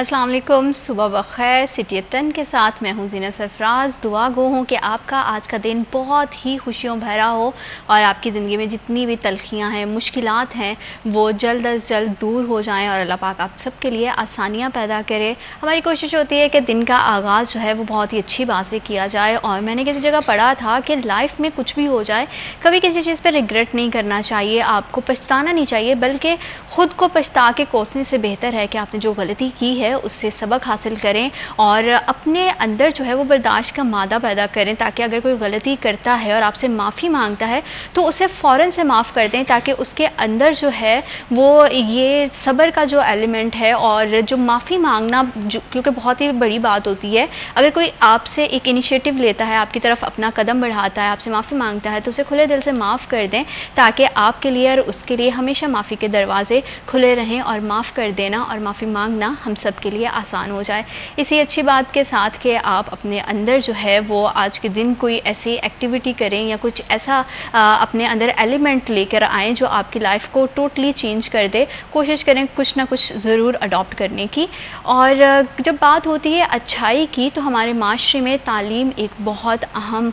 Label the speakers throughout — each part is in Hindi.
Speaker 1: अस्सलाम वालेकुम, सुबह बखैर। सिटी 10 के साथ मैं हूँ ज़ीना सरफराज। दुआ गो हूँ कि आपका आज का दिन बहुत ही खुशियों भरा हो और आपकी ज़िंदगी में जितनी भी तलखियाँ हैं, मुश्किलात हैं, वो जल्द अज जल्द दूर हो जाएं और अल्लाह पाक आप सबके लिए आसानियाँ पैदा करे। हमारी कोशिश होती है कि दिन का आगाज़ जो है वो बहुत ही अच्छी बात से किया जाए। और मैंने किसी जगह पढ़ा था कि लाइफ में कुछ भी हो जाए, कभी किसी चीज़ पर रिग्रेट नहीं करना चाहिए, आपको पछताना नहीं चाहिए, बल्कि ख़ुद को पछता के कोसने से बेहतर है कि आपने जो गलती की है उससे सबक हासिल करें और अपने अंदर जो है वो बर्दाश्त का मादा पैदा करें, ताकि अगर कोई गलती करता है और आपसे माफ़ी मांगता है तो उसे फ़ौरन से माफ़ कर दें, ताकि उसके अंदर जो है वो ये सब्र का जो एलिमेंट है और जो माफ़ी मांगना, क्योंकि बहुत ही बड़ी बात होती है। अगर कोई आपसे एक इनिशिएटिव लेता है, आपकी तरफ अपना कदम बढ़ाता है, आपसे माफ़ी मांगता है, तो उसे खुले दिल से माफ़ कर दें, ताकि आपके लिए और उसके लिए हमेशा माफ़ी के दरवाजे खुले रहें और माफ़ कर देना और माफ़ी मांगना हम सब के लिए आसान हो जाए। इसी अच्छी बात के साथ कि आप अपने अंदर जो है वो आज के दिन कोई ऐसी एक्टिविटी करें या कुछ ऐसा अपने अंदर एलिमेंट लेकर आएँ जो आपकी लाइफ को टोटली चेंज कर दे। कोशिश करें कुछ ना कुछ ज़रूर अडॉप्ट करने की। और जब बात होती है अच्छाई की, तो हमारे माशरे में तालीम एक बहुत अहम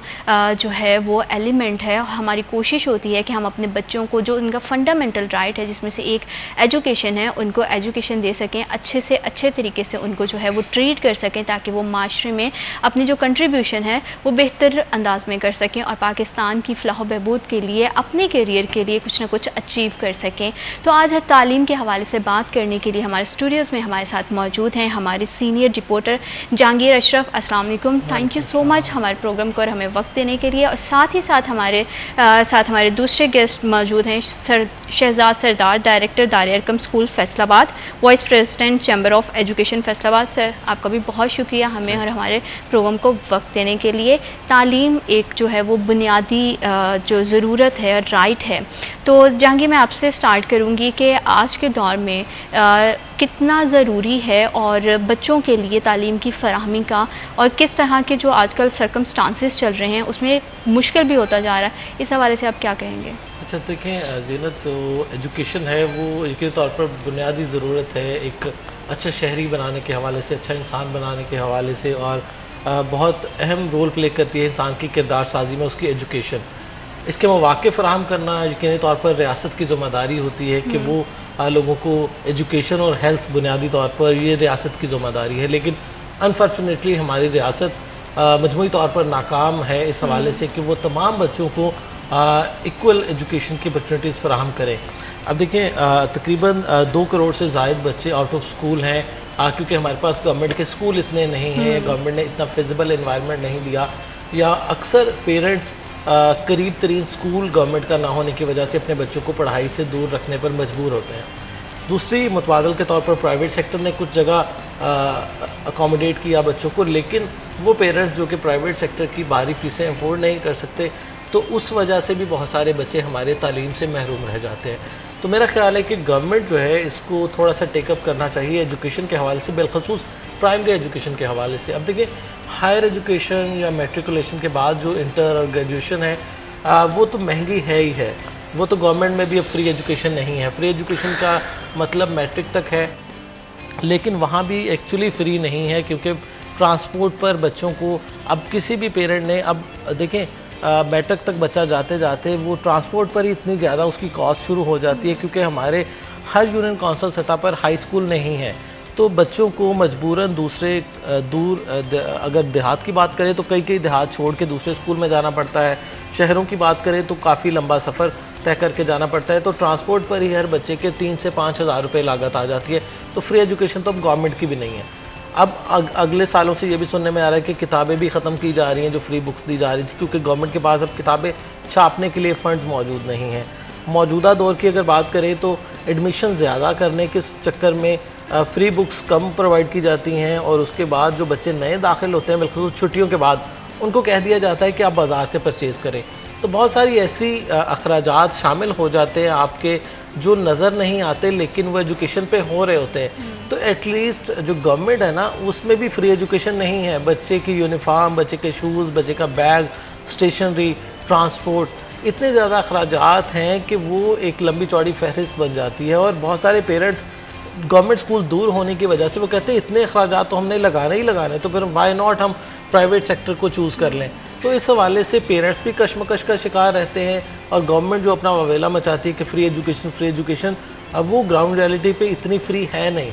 Speaker 1: जो है वो एलिमेंट है। हमारी कोशिश होती है कि हम अपने बच्चों को, जो उनका फंडामेंटल राइट है जिसमें से एक एजुकेशन है, उनको एजुकेशन दे सकें, अच्छे से अच्छे तरीके से उनको जो है वो ट्रीट कर सकें, ताकि वो माशरे में अपनी जो कंट्रीब्यूशन है वो बेहतर अंदाज में कर सकें और पाकिस्तान की फलाह बहबूद के लिए, अपने करियर के लिए कुछ ना कुछ अचीव कर सकें। तो आज तालीम के हवाले से बात करने के लिए हमारे स्टूडियोज़ में हमारे साथ मौजूद हैं हमारे सीनियर रिपोर्टर जहांगीर अशरफ। अस्सलाम वालेकुम, थैंक यू सो मच हमारे प्रोग्राम को और हमें वक्त देने के लिए। और साथ ही साथ हमारे दूसरे गेस्ट मौजूद हैं Shahzad Sardar, director Dar e Arqam school Faisalabad, vice president chamber of education Faisalabad. Sir, आपका भी बहुत शुक्रिया हमें और हमारे प्रोग्राम को वक्त देने के लिए। तालीम एक जो है वो बुनियादी जो ज़रूरत है, राइट है। तो जहांगीर, मैं आपसे स्टार्ट करूंगी कि आज के दौर में कितना ज़रूरी है और बच्चों के लिए तालीम की फराहमी का, और किस तरह के जो आजकल सर्कमस्टांसेस चल रहे हैं उसमें मुश्किल भी होता जा रहा है, इस हवाले से आप क्या कहेंगे?
Speaker 2: अच्छा, देखें ज़ीनत, जो एजुकेशन है वो यकीनी तौर पर बुनियादी ज़रूरत है एक अच्छा शहरी बनाने के हवाले से, अच्छा इंसान बनाने के हवाले से, और बहुत अहम रोल प्ले करती है इंसान की किरदार साजी में उसकी एजुकेशन। इसके मौक़े फ़राहम करना यकीनी तौर पर रियासत की ज़िम्मेदारी होती है कि वो लोगों को एजुकेशन और हेल्थ बुनियादी तौर पर ये रियासत की ज़िम्मेदारी है। लेकिन अनफॉर्चुनेटली हमारी रियासत मजमूई तौर पर नाकाम है इस हवाले से कि वो तमाम बच्चों को इक्वल एजुकेशन की अपॉर्चुनिटीज़ फराहम करें। अब देखें, तकरीबन 2 करोड़ से ज़ायद बच्चे आउट ऑफ स्कूल हैं, क्योंकि हमारे पास गवर्नमेंट के स्कूल इतने नहीं हैं, गवर्नमेंट ने इतना फिजिबल इन्वायरमेंट नहीं दिया, या अक्सर पेरेंट्स करीब तरीन स्कूल गवर्नमेंट का ना होने की वजह से अपने बच्चों को पढ़ाई से दूर रखने पर मजबूर होते हैं। दूसरी मुतबादल के तौर पर प्राइवेट सेक्टर ने कुछ जगह अकोमोडेट किया बच्चों को, लेकिन वो पेरेंट्स जो कि प्राइवेट सेक्टर की भारी फीसें अफोर्ड नहीं कर सकते, तो उस वजह से भी बहुत सारे बच्चे हमारे तालीम से महरूम रह जाते हैं। तो मेरा ख्याल है कि गवर्नमेंट जो है इसको थोड़ा सा टेकअप करना चाहिए एजुकेशन के हवाले से, बिलखसूस प्राइमरी एजुकेशन के हवाले से। अब देखिए, हायर एजुकेशन या मेट्रिकुलेशन के बाद जो इंटर और ग्रेजुएशन है वो तो महंगी है ही है, वो तो गवर्नमेंट में भी अब फ्री एजुकेशन नहीं है। फ्री एजुकेशन का मतलब मैट्रिक तक है, लेकिन वहाँ भी एक्चुअली फ्री नहीं है, क्योंकि ट्रांसपोर्ट पर बच्चों को अब किसी भी पेरेंट ने, अब देखें मैट्रिक तक बच्चा जाते जाते वो ट्रांसपोर्ट पर ही इतनी ज़्यादा उसकी कॉस्ट शुरू हो जाती है, क्योंकि हमारे हर यूनियन काउंसिल सतह पर हाई स्कूल नहीं है। तो बच्चों को मजबूरन अगर देहात की बात करें तो कई देहात छोड़ के दूसरे स्कूल में जाना पड़ता है, शहरों की बात करें तो काफ़ी लंबा सफ़र तय करके जाना पड़ता है। तो ट्रांसपोर्ट पर ही हर बच्चे के 3 से 5 हज़ार रुपये लागत आ जाती है। तो फ्री एजुकेशन तो अब गवर्नमेंट की भी नहीं है। अब अगले सालों से ये भी सुनने में आ रहा है कि किताबें भी ख़त्म की जा रही हैं जो फ्री बुक्स दी जा रही थी, क्योंकि गवर्नमेंट के पास अब किताबें छापने के लिए फ़ंड्स मौजूद नहीं हैं। मौजूदा दौर की अगर बात करें तो एडमिशन ज़्यादा करने के चक्कर में फ्री बुक्स कम प्रोवाइड की जाती हैं, और उसके बाद जो बच्चे नए दाखिल होते हैं बिल्कुल छुट्टियों के बाद, उनको कह दिया जाता है कि आप बाज़ार से परचेज़ करें। तो बहुत सारी ऐसी अखराजात शामिल हो जाते हैं आपके जो नज़र नहीं आते, लेकिन वो एजुकेशन पे हो रहे होते हैं। तो एटलीस्ट जो गवर्नमेंट है ना, उसमें भी फ्री एजुकेशन नहीं है। बच्चे की यूनिफॉर्म, बच्चे के शूज़, बच्चे का बैग, स्टेशनरी, ट्रांसपोर्ट, इतने ज़्यादा अखराजात हैं कि वो एक लंबी चौड़ी फहरिस्त बन जाती है। और बहुत सारे पेरेंट्स गवर्नमेंट स्कूल दूर होने की वजह से वो कहते हैं इतने अखराजात तो हमने लगाने ही लगाने, तो फिर वाई नॉट हम प्राइवेट सेक्टर को चूज़ कर लें। तो इस हवाले से पेरेंट्स भी कश्मकश का शिकार रहते हैं, और गवर्नमेंट जो अपना ववेला मचाती है कि फ्री एजुकेशन, अब वो ग्राउंड रियलिटी पे इतनी फ्री है नहीं।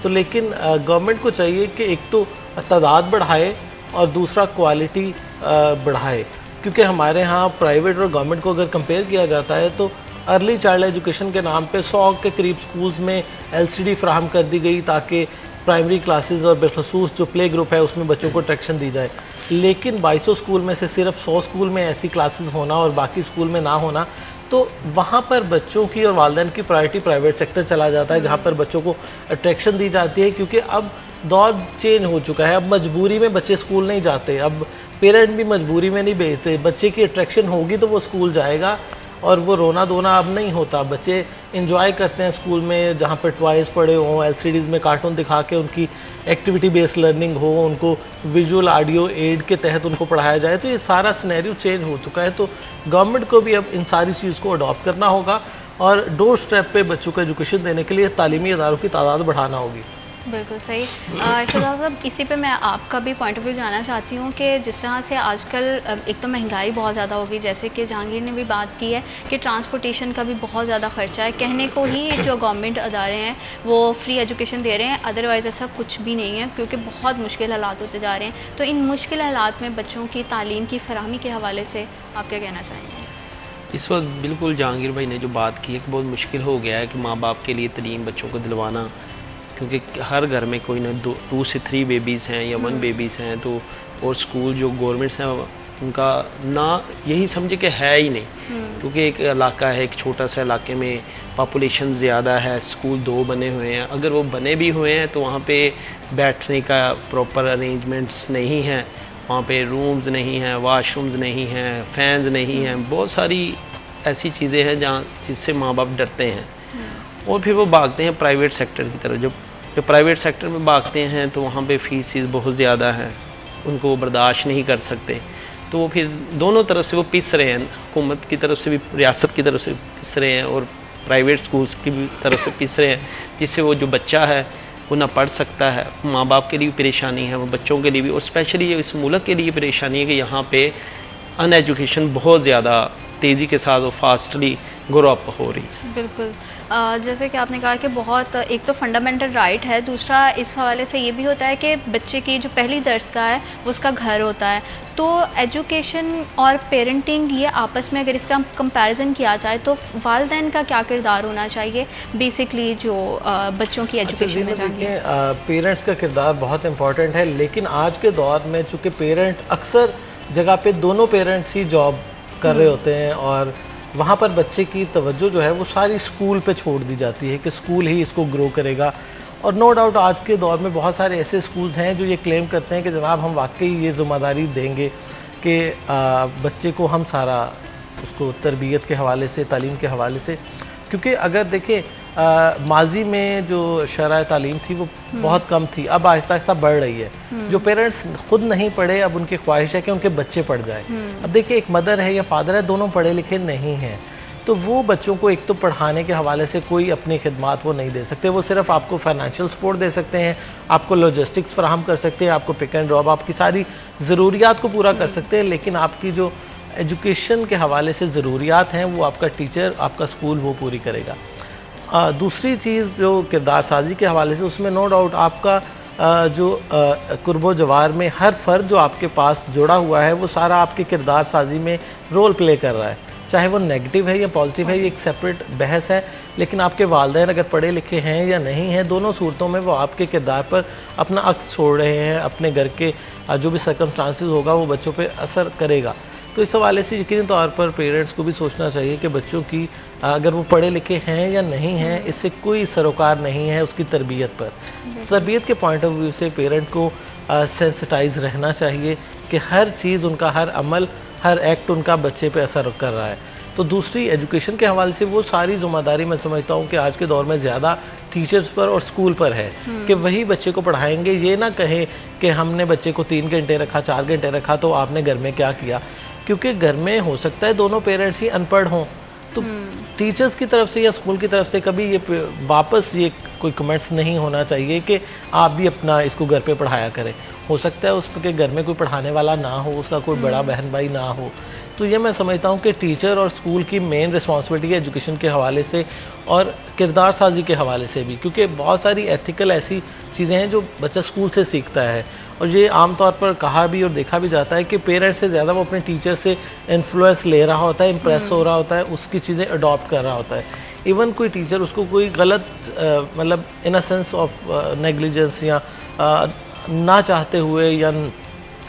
Speaker 2: तो लेकिन गवर्नमेंट को चाहिए कि एक तो तादाद बढ़ाए और दूसरा क्वालिटी बढ़ाए, क्योंकि हमारे यहाँ प्राइवेट और गवर्नमेंट को अगर कंपेयर किया जाता है तो अर्ली चाइल्ड एजुकेशन के नाम पे 100 के करीब स्कूल्स में LCD फ्राहम कर दी गई ताकि प्राइमरी क्लासेस और बिलखसूस जो प्ले ग्रुप है उसमें बच्चों को अट्रैक्शन दी जाए। लेकिन 2200 स्कूल में से सिर्फ 100 स्कूल में ऐसी क्लासेस होना और बाकी स्कूल में ना होना, तो वहाँ पर बच्चों की और वालिदैन की प्रायोरिटी प्राइवेट सेक्टर चला जाता है, जहाँ पर बच्चों को अट्रैक्शन दी जाती है। क्योंकि अब दौर चेंज हो चुका है, अब मजबूरी में बच्चे स्कूल नहीं जाते, अब पेरेंट भी मजबूरी में नहीं भेजते। बच्चे की अट्रैक्शन होगी तो वो स्कूल जाएगा, और वो रोना धोना अब नहीं होता। बच्चे इंजॉय करते हैं स्कूल में, जहाँ पर टॉयज़ पड़े हों, LCDs में कार्टून दिखा के उनकी एक्टिविटी बेस्ड लर्निंग हो, उनको विजुअल ऑडियो एड के तहत उनको पढ़ाया जाए। तो ये सारा सिनेरियो चेंज हो चुका है। तो गवर्नमेंट को भी अब इन सारी चीज़ को अडॉप्ट करना होगा, और डोर स्टेप पे बच्चों को एजुकेशन देने के लिए तालीमी इदारों की तादाद बढ़ाना होगी।
Speaker 1: बिल्कुल सही। शहजाद साहब, इसी पे मैं आपका भी पॉइंट ऑफ व्यू जानना चाहती हूँ कि जिस तरह से आजकल एक तो महंगाई बहुत ज़्यादा होगी, जैसे कि जहांगीर ने भी बात की है कि ट्रांसपोर्टेशन का भी बहुत ज़्यादा खर्चा है। कहने को ही जो गवर्नमेंट अदारे हैं वो फ्री एजुकेशन दे रहे हैं, अदरवाइज़ ऐसा कुछ भी नहीं है, क्योंकि बहुत मुश्किल हालात होते जा रहे हैं। तो इन मुश्किल हालात में बच्चों की तालीम की फराहमी के हवाले से आप क्या कहना चाहेंगे?
Speaker 3: इस वक्त बिल्कुल जहांगीर भाई ने जो बात की है कि बहुत मुश्किल हो गया है कि माँ बाप के लिए तालीम बच्चों को दिलवाना, क्योंकि हर घर में कोई ना 2 से 3 बेबीज़ हैं या 1 बेबीज़ हैं। तो और स्कूल जो गवर्नमेंट्स हैं उनका ना यही समझे कि है ही नहीं, क्योंकि एक इलाका है, एक छोटा सा इलाके में पॉपुलेशन ज़्यादा है, स्कूल 2 बने हुए हैं। अगर वो बने भी हुए हैं तो वहाँ पे बैठने का प्रॉपर अरेंजमेंट्स नहीं है, वहाँ पे रूम्स नहीं हैं, वाशरूम्स नहीं हैं, फैंस नहीं हैं, बहुत सारी ऐसी चीज़ें हैं जहाँ जिससे माँ बाप डरते हैं, और फिर वो भागते हैं प्राइवेट सेक्टर की तरफ। जब प्राइवेट सेक्टर में भागते हैं तो वहाँ पे फीस बहुत ज़्यादा है, उनको वो बर्दाश्त नहीं कर सकते। तो वो फिर दोनों तरफ से वो पिस रहे हैं, हुकूमत की तरफ से भी, रियासत की तरफ से पिस रहे हैं, और प्राइवेट स्कूल्स की भी तरफ से पिस रहे हैं, जिससे वो जो बच्चा है वो ना पढ़ सकता है। माँ बाप के लिए परेशानी है, वो बच्चों के लिए भी, और स्पेशली इस मुल्क के लिए परेशानी है कि यहाँ पे अनएजुकेशन बहुत ज़्यादा तेज़ी के साथ और फास्टली ग्रो अप हो रही है।
Speaker 1: बिल्कुल। जैसे कि आपने कहा कि बहुत एक तो फंडामेंटल राइट है, दूसरा इस हवाले से ये भी होता है कि बच्चे की जो पहली दरसगाह है वो उसका घर होता है। तो एजुकेशन और पेरेंटिंग, ये आपस में अगर इसका कंपैरिजन किया जाए तो वालिदैन का क्या किरदार होना चाहिए बेसिकली जो बच्चों की एजुकेशन में जाएंगे?
Speaker 2: पेरेंट्स का किरदार बहुत इंपॉर्टेंट है, लेकिन आज के दौर में चूँकि पेरेंट अक्सर जगह पे दोनों पेरेंट्स ही जॉब कर रहे होते हैं, और वहाँ पर बच्चे की तवज्जो जो है वो सारी स्कूल पे छोड़ दी जाती है कि स्कूल ही इसको ग्रो करेगा। और नो डाउट आज के दौर में बहुत सारे ऐसे स्कूल्स हैं जो ये क्लेम करते हैं कि जनाब हम वाकई ये ज़िम्मेदारी देंगे कि बच्चे को हम सारा उसको तरबियत के हवाले से, तालीम के हवाले से, क्योंकि अगर देखें माजी में जो शरह तालीम थी वो बहुत कम थी, अब आहिस्ता आहिस्ता बढ़ रही है। जो पेरेंट्स खुद नहीं पढ़े, अब उनकी ख्वाहिश है कि उनके बच्चे पढ़ जाए। अब देखिए, एक मदर है या फादर है, दोनों पढ़े लिखे नहीं हैं, तो वो बच्चों को एक तो पढ़ाने के हवाले से कोई अपनी खिदमात वो नहीं दे सकते। वो सिर्फ आपको फाइनेंशियल सपोर्ट दे सकते हैं, आपको लॉजिस्टिक्स फराहम कर सकते हैं, आपको पिक एंड ड्रॉप, आपकी सारी ज़रूरियात को पूरा कर सकते हैं, लेकिन आपकी जो एजुकेशन के हवाले से ज़रूरियात हैं वो आपका टीचर, आपका स्कूल वो पूरी करेगा। दूसरी चीज़ जो किरदार साजी के हवाले से, उसमें नो डाउट आपका जो कुर्बो जवार में हर फ़र्द जो आपके पास जुड़ा हुआ है वो सारा आपके किरदार साजी में रोल प्ले कर रहा है, चाहे वो नेगेटिव है या पॉजिटिव है, ये एक सेपरेट बहस है। लेकिन आपके वालिदैन अगर पढ़े लिखे हैं या नहीं हैं, दोनों सूरतों में वो आपके किरदार पर अपना अक्स छोड़ रहे हैं, अपने घर के जो भी सर्कमस्टांसेस होगा वो बच्चों पे असर करेगा। तो इस हवाले से यकीनी तौर पर पेरेंट्स को भी सोचना चाहिए कि बच्चों की अगर वो पढ़े लिखे हैं या नहीं हैं, इससे कोई सरोकार नहीं है उसकी तरबियत पर। तरबियत के पॉइंट ऑफ व्यू से पेरेंट को सेंसिटाइज रहना चाहिए कि हर चीज़ उनका, हर अमल, हर एक्ट उनका बच्चे पे असर कर रहा है। तो दूसरी एजुकेशन के हवाले से वो सारी जिम्मेदारी मैं समझता हूँ कि आज के दौर में ज़्यादा टीचर्स पर और स्कूल पर है कि वही बच्चे को पढ़ाएंगे। ये ना कहें कि हमने बच्चे को 3 घंटे रखा, 4 घंटे रखा, तो आपने घर में क्या किया, क्योंकि घर में हो सकता है दोनों पेरेंट्स ही अनपढ़ हों, तो टीचर्स की तरफ से या स्कूल की तरफ से कभी ये वापस ये कोई कमेंट्स नहीं होना चाहिए कि आप भी अपना इसको घर पे पढ़ाया करें। हो सकता है उसके घर में कोई पढ़ाने वाला ना हो, उसका कोई बड़ा बहन भाई ना हो, तो ये मैं समझता हूँ कि टीचर और स्कूल की मेन रिस्पॉन्सिबिलिटी है एजुकेशन के हवाले से और किरदार साजी के हवाले से भी, क्योंकि बहुत सारी एथिकल ऐसी चीज़ें हैं जो बच्चा स्कूल से सीखता है। और ये आमतौर पर कहा भी और देखा भी जाता है कि पेरेंट्स से ज़्यादा वो अपने टीचर से इन्फ्लुएंस ले रहा होता है, इम्प्रेस हो रहा होता है, उसकी चीज़ें अडॉप्ट कर रहा होता है। इवन कोई टीचर उसको कोई गलत मतलब इन अ सेंस ऑफ नेग्लिजेंस या ना चाहते हुए या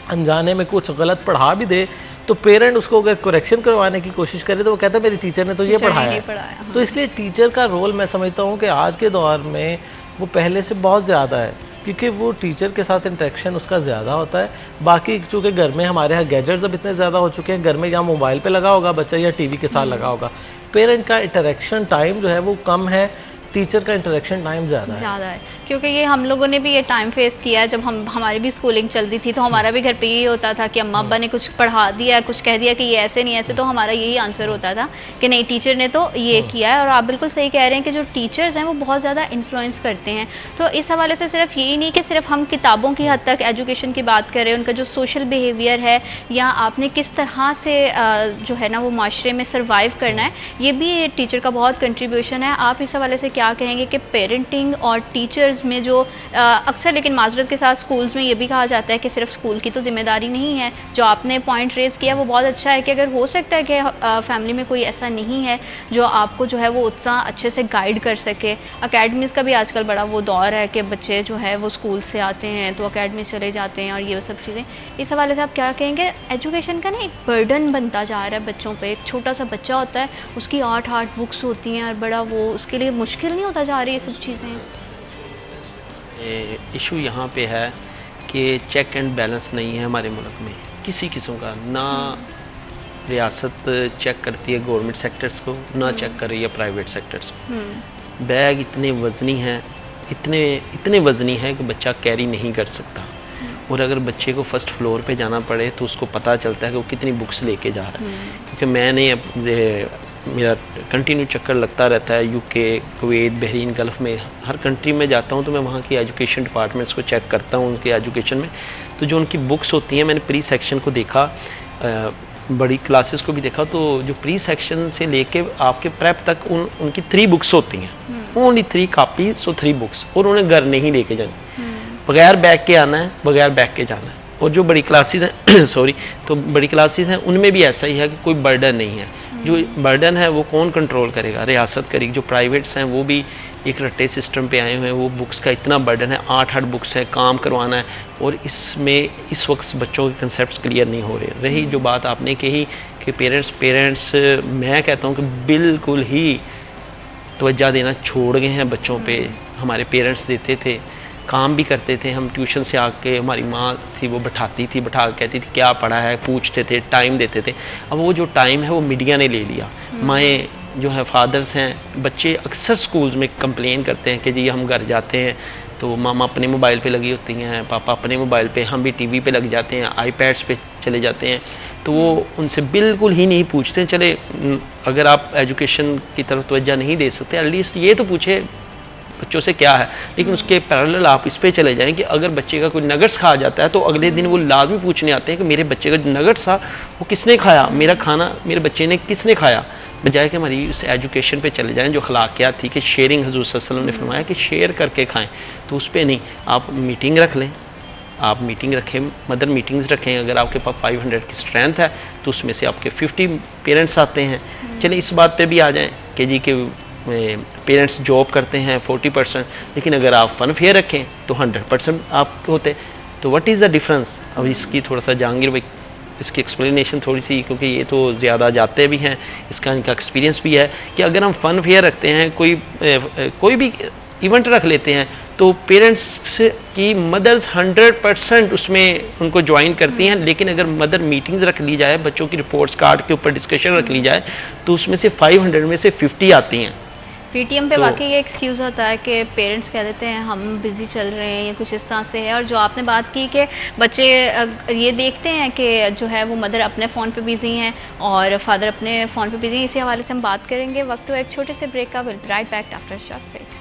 Speaker 2: अनजाने में कुछ गलत पढ़ा भी दे, तो पेरेंट उसको अगर करेक्शन करवाने की कोशिश करे तो वो कहता है मेरी टीचर ने तो ये पढ़ाया है। तो इसलिए टीचर का रोल मैं समझता हूँ कि आज के दौर में वो पहले से बहुत ज़्यादा है, क्योंकि वो टीचर के साथ इंटरेक्शन उसका ज़्यादा होता है। बाकी चूँकि घर में हमारे यहाँ गैजेट्स अब इतने ज़्यादा हो चुके हैं, घर में या मोबाइल पे लगा होगा बच्चा या टीवी के साथ लगा होगा, पेरेंट का इंटरेक्शन टाइम जो है वो कम है, टीचर का इंटरेक्शन टाइम ज़्यादा है।
Speaker 1: क्योंकि ये हम लोगों ने भी ये टाइम फेस किया है, जब हमारी भी स्कूलिंग चलती थी तो हमारा भी घर पे यही होता था कि अम्मा अब्बा ने कुछ पढ़ा दिया, कुछ कह दिया कि ये ऐसे नहीं ऐसे, तो हमारा यही आंसर होता था कि नहीं टीचर ने तो ये किया है। और आप बिल्कुल सही कह रहे हैं कि जो टीचर्स हैं वो बहुत ज़्यादा इन्फ्लुएंस करते हैं। तो इस हवाले से सिर्फ यही नहीं कि सिर्फ हम किताबों की हद तक एजुकेशन की बात करें, उनका जो सोशल बिहेवियर है या आपने किस तरह से जो है ना वो माशरे में सर्वाइव करना है, ये भी टीचर का बहुत कंट्रीब्यूशन है। आप इस हवाले से क्या कहेंगे कि पेरेंटिंग और टीचर्स में जो अक्सर, लेकिन माजरत के साथ स्कूल्स में ये भी कहा जाता है कि सिर्फ स्कूल की तो जिम्मेदारी नहीं है, जो आपने पॉइंट रेज किया वो बहुत अच्छा है कि अगर हो सकता है कि फैमिली में कोई ऐसा नहीं है जो आपको जो है वो उतना अच्छे से गाइड कर सके। अकेडमीज़ का भी आजकल बड़ा वो दौर है कि बच्चे जो है वो स्कूल से आते हैं तो अकेडमी चले जाते हैं और ये सब चीज़ें। इस हवाले से आप क्या कहेंगे? एजुकेशन का ना एक बर्डन बनता जा रहा है बच्चों पर। एक छोटा सा बच्चा होता है, उसकी 8 बुक्स होती हैं और बड़ा वो उसके लिए मुश्किल नहीं होता जा रही ये सब चीज़ें?
Speaker 3: इशू यहाँ पे है कि चेक एंड बैलेंस नहीं है हमारे मुल्क में किसी किस्म का। ना रियासत चेक करती है गवर्नमेंट सेक्टर्स को, ना चेक कर रही है प्राइवेट सेक्टर्स को। बैग इतने वजनी हैं, इतने वजनी है कि बच्चा कैरी नहीं कर सकता। और अगर बच्चे को फर्स्ट फ्लोर पे जाना पड़े तो उसको पता चलता है कि वो कितनी बुक्स लेके जा रहा है। क्योंकि मैंने मेरा कंटिन्यू चक्कर लगता रहता है यूके, कुवैत, बहरीन, गल्फ़ में हर कंट्री में जाता हूँ तो मैं वहाँ की एजुकेशन डिपार्टमेंट्स को चेक करता हूँ उनके एजुकेशन में। तो जो उनकी बुक्स होती हैं, मैंने प्री सेक्शन को देखा, बड़ी क्लासेस को भी देखा, तो जो प्री सेक्शन से लेके आपके प्रेप तक उनकी 3 बुक्स होती हैं, ओनली 3 कापीज, सो 3 बुक्स, और उन्हें घर नहीं लेके जानी, बगैर बैग के आना है, बगैर बैग के जाना है। और जो बड़ी क्लासेस हैं सॉरी, तो बड़ी क्लासेस हैं उनमें भी ऐसा ही है कि कोई बर्डन नहीं है। जो बर्डन है वो कौन कंट्रोल करेगा? रियासत करेगी। जो प्राइवेट्स हैं वो भी एक रट्टे सिस्टम पे आए हुए हैं, वो बुक्स का इतना बर्डन है, 8 बुक्स है, काम करवाना है, और इसमें इस वक्त बच्चों के कंसेप्ट क्लियर नहीं हो रहे। रही जो बात आपने कही कि पेरेंट्स मैं कहता हूँ कि बिल्कुल ही तवज्जो देना छोड़ गए हैं बच्चों पे। हमारे पेरेंट्स देते थे, काम भी करते थे। हम ट्यूशन से आके, हमारी माँ थी वो बैठाती थी, बैठा के कहती थी क्या पढ़ा है, पूछते थे, टाइम देते थे। अब वो जो टाइम है वो मीडिया ने ले लिया। माएँ जो है, फादर्स हैं, बच्चे अक्सर स्कूल्स में कंप्लेन करते हैं कि जी हम घर जाते हैं तो मामा अपने मोबाइल पे लगी होती हैं, पापा अपने मोबाइल पे, हम भी टीवी पे लग जाते हैं, आईपैड्स पे चले जाते हैं। तो वो उनसे बिल्कुल ही नहीं पूछते। चले अगर आप एजुकेशन की तरफ तवज्जो नहीं दे सकते, एटलीस्ट ये तो पूछे बच्चों से क्या है। लेकिन उसके पैरेलल आप इस पे चले जाएं कि अगर बच्चे का कोई नगट्स खा जाता है तो अगले दिन वो लाजमी पूछने आते हैं कि मेरे बच्चे का जो नगट्स था वो किसने खाया, मेरा खाना मेरे बच्चे ने किसने खाया, बजाय कि हमारी उस एजुकेशन पे चले जाएं जो अखलाकियात थी कि शेयरिंग, हुजूर सल्लल्लाहु अलैहि वसल्लम ने फरमाया कि शेयर करके खाएं। तो उस पर नहीं, आप मीटिंग रख लें, आप मीटिंग रखें, मदर मीटिंग्स रखें। अगर आपके पास 500 की स्ट्रेंथ है तो उसमें से आपके 50 पेरेंट्स आते हैं। चलिए इस बात पे भी आ जाएं कि जी के पेरेंट्स जॉब करते हैं 40%, लेकिन अगर आप फन फेयर रखें तो 100% आप होते। तो व्हाट इज़ द डिफरेंस? अब इसकी थोड़ा सा जहांगीर भाई इसकी एक्सप्लेनेशन थोड़ी सी, क्योंकि ये तो ज़्यादा जाते भी हैं, इसका इनका एक्सपीरियंस भी है कि अगर हम फन फेयर रखते हैं, कोई भी इवेंट रख लेते हैं, तो पेरेंट्स की मदर्स 100% उसमें उनको ज्वाइन करती हैं। लेकिन अगर मदर मीटिंग्स रख ली जाए, बच्चों की रिपोर्ट्स कार्ड के ऊपर डिस्कशन रख ली जाए, तो उसमें से 500 में से 50 आती हैं
Speaker 1: पीटीएम पे
Speaker 3: तो
Speaker 1: वाकई ये एक्सक्यूज़ होता है कि पेरेंट्स कह देते हैं हम बिज़ी चल रहे हैं या कुछ इस तरह से है। और जो आपने बात की कि बच्चे ये देखते हैं कि जो है वो मदर अपने फ़ोन पे बिज़ी हैं और फादर अपने फ़ोन पे बिज़ी हैं, इसी हवाले से हम बात करेंगे। वक्त हुआ एक छोटे से ब्रेक का, will be right back after short break.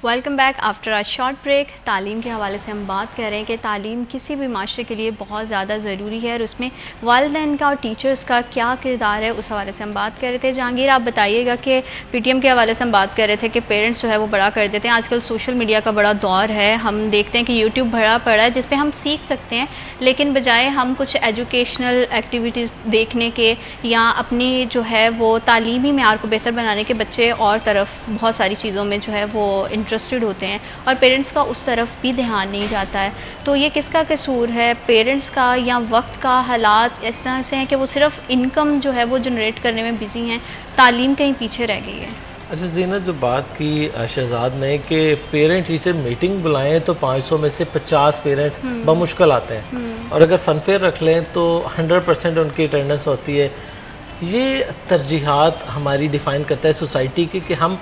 Speaker 1: Welcome back after a short break. तालीम के हवाले से हम बात कर रहे हैं कि तालीम किसी भी माशरे के लिए बहुत ज़्यादा ज़रूरी है और उसमें वालिदैन का और टीचर्स का क्या किरदार है, उस हवाले से हम बात कर रहे थे। जहांगीर, आप बताइएगा कि पीटीएम के हवाले से हम बात कर रहे थे कि पेरेंट्स जो है वो बड़ा कर देते हैं। आजकल सोशल मीडिया का बड़ा दौर है, हम देखते हैं कि यूट्यूब भरा पड़ा है जिस पे हम सीख सकते हैं, लेकिन बजाय हम कुछ एजुकेशनल एक्टिविटीज़ देखने के या अपनी जो है वो तालीमी मेयार को बेहतर बनाने के बच्चे और तरफ बहुत सारी चीज़ों में जो है वो इंटरेस्टेड होते हैं और पेरेंट्स का उस तरफ भी ध्यान नहीं जाता है। तो ये किसका कसूर है, पेरेंट्स का या वक्त का? हालात इस तरह से हैं कि वो सिर्फ इनकम जो है वो जनरेट करने में बिजी हैं, तालीम कहीं पीछे रह गई है।
Speaker 2: अच्छा ज़ीनत, जो बात की शहजाद ने कि पेरेंट टीचर मीटिंग बुलाएं तो 500 में से 50 पेरेंट्स बमुश्किल आते हैं और अगर फन फेयर रख लें तो 100% उनकी अटेंडेंस होती है। ये तरजीहात हमारी डिफ़ाइन करता है सोसाइटी की कि हम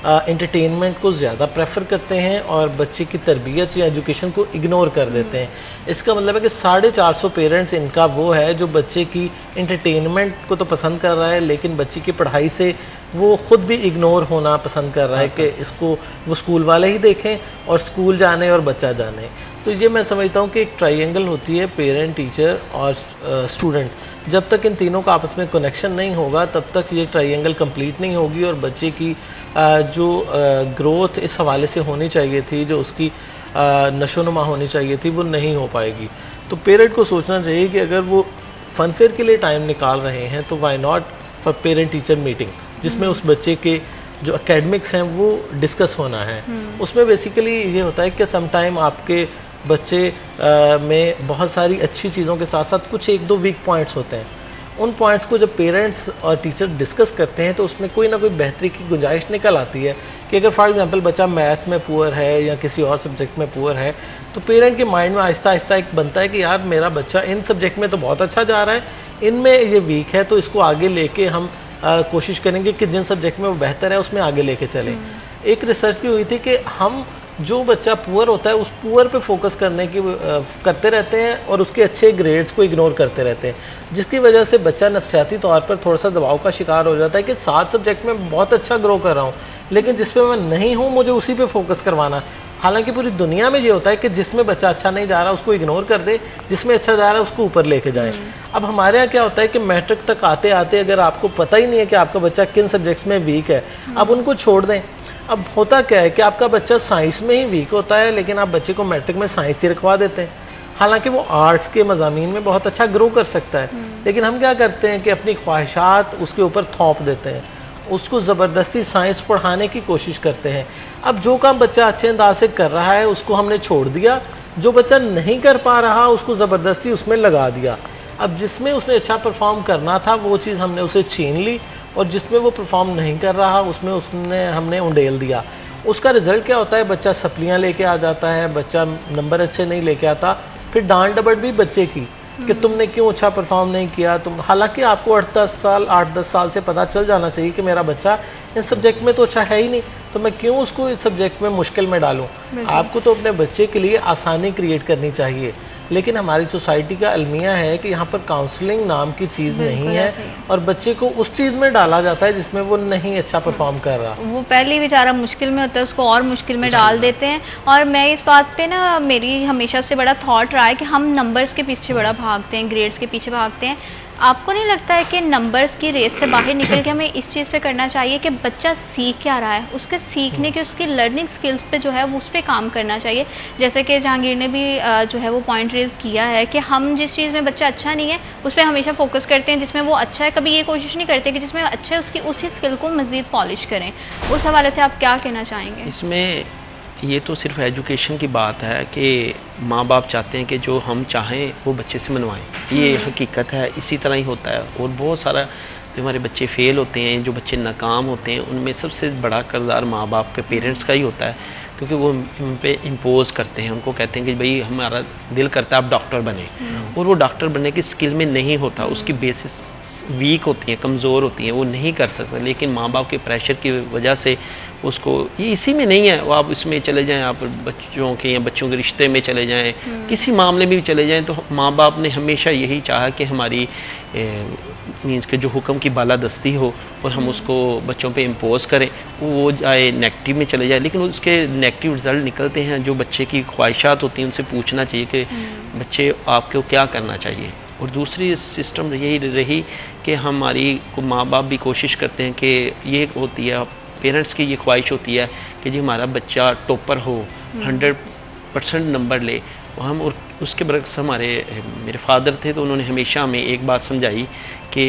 Speaker 2: एंटरटेनमेंट को ज़्यादा प्रेफर करते हैं और बच्चे की तरबियत या एजुकेशन को इग्नोर कर देते हैं। इसका मतलब है कि 450 पेरेंट्स इनका वो है जो बच्चे की एंटरटेनमेंट को तो पसंद कर रहा है लेकिन बच्चे की पढ़ाई से वो खुद भी इग्नोर होना पसंद कर रहा है कि इसको वो स्कूल वाले ही देखें और स्कूल जाने और बच्चा जाने। तो ये मैं समझता हूँ कि एक ट्रायंगल होती है पेरेंट, टीचर और स्टूडेंट। जब तक इन तीनों का आपस में कनेक्शन नहीं होगा तब तक ये ट्रायंगल कंप्लीट नहीं होगी और बच्चे की जो ग्रोथ इस हवाले से होनी चाहिए थी, जो उसकी नशोनुमा होनी चाहिए थी, वो नहीं हो पाएगी। तो पेरेंट को सोचना चाहिए कि अगर वो फनफेयर के लिए टाइम निकाल रहे हैं तो why not for parent teacher meeting, जिसमें उस बच्चे के जो एकेडमिक्स हैं वो डिस्कस होना है। उसमें बेसिकली ये होता है कि समटाइम आपके बच्चे में बहुत सारी अच्छी चीज़ों के साथ साथ कुछ 1-2 वीक पॉइंट्स होते हैं। उन पॉइंट्स को जब पेरेंट्स और टीचर डिस्कस करते हैं तो उसमें कोई ना कोई बेहतरी की गुंजाइश निकल आती है कि अगर फॉर एग्जांपल बच्चा मैथ में पुअर है या किसी और सब्जेक्ट में पुअर है तो पेरेंट के माइंड में आहिस्ता आहिस्ता एक बनता है कि यार मेरा बच्चा इन सब्जेक्ट में तो बहुत अच्छा जा रहा है, इनमें ये वीक है, तो इसको आगे लेके हम कोशिश करेंगे कि जिन सब्जेक्ट में वो बेहतर है उसमें आगे लेके चलें। एक रिसर्च भी हुई थी कि हम जो बच्चा पुअर होता है उस पुअर पे फोकस करते रहते हैं और उसके अच्छे ग्रेड्स को इग्नोर करते रहते हैं, जिसकी वजह से बच्चा नफसियाती तौर पर थोड़ा सा दबाव का शिकार हो जाता है कि 7 सब्जेक्ट में बहुत अच्छा ग्रो कर रहा हूँ लेकिन जिस पे मैं नहीं हूँ मुझे उसी पे फोकस करवाना। हालांकि पूरी दुनिया में ये होता है कि जिसमें बच्चा अच्छा नहीं जा रहा उसको इग्नोर कर दे, जिसमें अच्छा जा रहा है उसको ऊपर लेके जाए। अब हमारे यहाँ क्या होता है कि मैट्रिक तक आते आते अगर आपको पता ही नहीं है कि आपका बच्चा किन सब्जेक्ट्स में वीक है, अब उनको छोड़ दें। अब होता क्या है कि आपका बच्चा साइंस में ही वीक होता है लेकिन आप बच्चे को मैट्रिक में साइंस ही रखवा देते हैं, हालांकि वो आर्ट्स के मज़ामीन में बहुत अच्छा ग्रो कर सकता है। लेकिन हम क्या करते हैं कि अपनी ख्वाहिशात उसके ऊपर थोप देते हैं, उसको ज़बरदस्ती साइंस पढ़ाने की कोशिश करते हैं। अब जो काम बच्चा अच्छे अंदाज से कर रहा है उसको हमने छोड़ दिया, जो बच्चा नहीं कर पा रहा उसको ज़बरदस्ती उसमें लगा दिया। अब जिसमें उसने अच्छा परफॉर्म करना था वो चीज़ हमने उसे छीन ली और जिसमें वो परफॉर्म नहीं कर रहा उसमें हमने उंडेल दिया। उसका रिजल्ट क्या होता है, बच्चा सप्लियाँ लेके आ जाता है, बच्चा नंबर अच्छे नहीं लेके आता, फिर डांट डपट भी बच्चे की कि तुमने क्यों अच्छा परफॉर्म नहीं किया। तुम हालांकि आपको 8-10 साल से पता चल जाना चाहिए कि मेरा बच्चा इन सब्जेक्ट में तो अच्छा है ही नहीं, तो मैं क्यों उसको इस सब्जेक्ट में मुश्किल में डालूं। आपको तो अपने बच्चे के लिए आसानी क्रिएट करनी चाहिए, लेकिन हमारी सोसाइटी का अलमिया है कि यहाँ पर काउंसलिंग नाम की चीज़ नहीं है और बच्चे को उस चीज़ में डाला जाता है जिसमें वो नहीं अच्छा परफॉर्म कर रहा।
Speaker 1: वो पहले ही बेचारा मुश्किल में होता है, उसको और मुश्किल में डाल देते हैं। और मैं इस बात पे ना, मेरी हमेशा से बड़ा थॉट रहा है कि हम नंबर्स के पीछे बड़ा भागते हैं, ग्रेड्स के पीछे भागते हैं। आपको नहीं लगता है कि नंबर्स की रेस से बाहर निकल के हमें इस चीज़ पे करना चाहिए कि बच्चा सीख क्या रहा है, उसके सीखने के, उसकी लर्निंग स्किल्स पे जो है वो उस पर काम करना चाहिए। जैसे कि जहांगीर ने भी जो है वो पॉइंट रेज किया है कि हम जिस चीज़ में बच्चा अच्छा नहीं है उस पर हमेशा फोकस करते हैं, जिसमें वो अच्छा है कभी ये कोशिश नहीं करते कि जिसमें अच्छा है उसकी उसी स्किल को मज़ीद पॉलिश करें। उस हवाले से आप क्या कहना चाहेंगे?
Speaker 3: इसमें ये तो सिर्फ एजुकेशन की बात है कि माँ बाप चाहते हैं कि जो हम चाहें वो बच्चे से मनवाएं, ये हकीकत है, इसी तरह ही होता है। और बहुत सारा जो हमारे बच्चे फेल होते हैं, जो बच्चे नाकाम होते हैं, उनमें सबसे बड़ा किरदार माँ बाप के, पेरेंट्स का ही होता है। क्योंकि वो हम पे इम्पोज करते हैं, उनको कहते हैं कि भाई हमारा दिल करता है आप डॉक्टर बने, और वो डॉक्टर बनने की स्किल में नहीं होता, उसकी बेसिस वीक होती हैं, कमज़ोर होती हैं, वो नहीं कर सकता। लेकिन माँ बाप के प्रेशर की वजह से उसको, ये इसी में नहीं है, वो आप इसमें चले जाएं, आप बच्चों के या बच्चों के रिश्ते में चले जाएं, किसी मामले में भी चले जाएं, तो माँ बाप ने हमेशा यही चाहा कि हमारी मीन्स के जो हुक्म की बालादस्ती हो और हम उसको बच्चों पे इम्पोज करें, वो जाए नेगेटिव में चले जाए। लेकिन उसके नेगेटिव रिजल्ट निकलते हैं। जो बच्चे की ख्वाहिशात होती हैं उनसे पूछना चाहिए कि बच्चे आपको क्या करना चाहिए। और दूसरी सिस्टम यही रही कि हमारी माँ बाप भी कोशिश करते हैं कि ये होती है, पेरेंट्स की ये ख्वाहिश होती है कि जी हमारा बच्चा टॉपर हो, 100% नंबर ले। हम और उसके बरक्स मेरे फादर थे, तो उन्होंने हमेशा हमें एक बात समझाई कि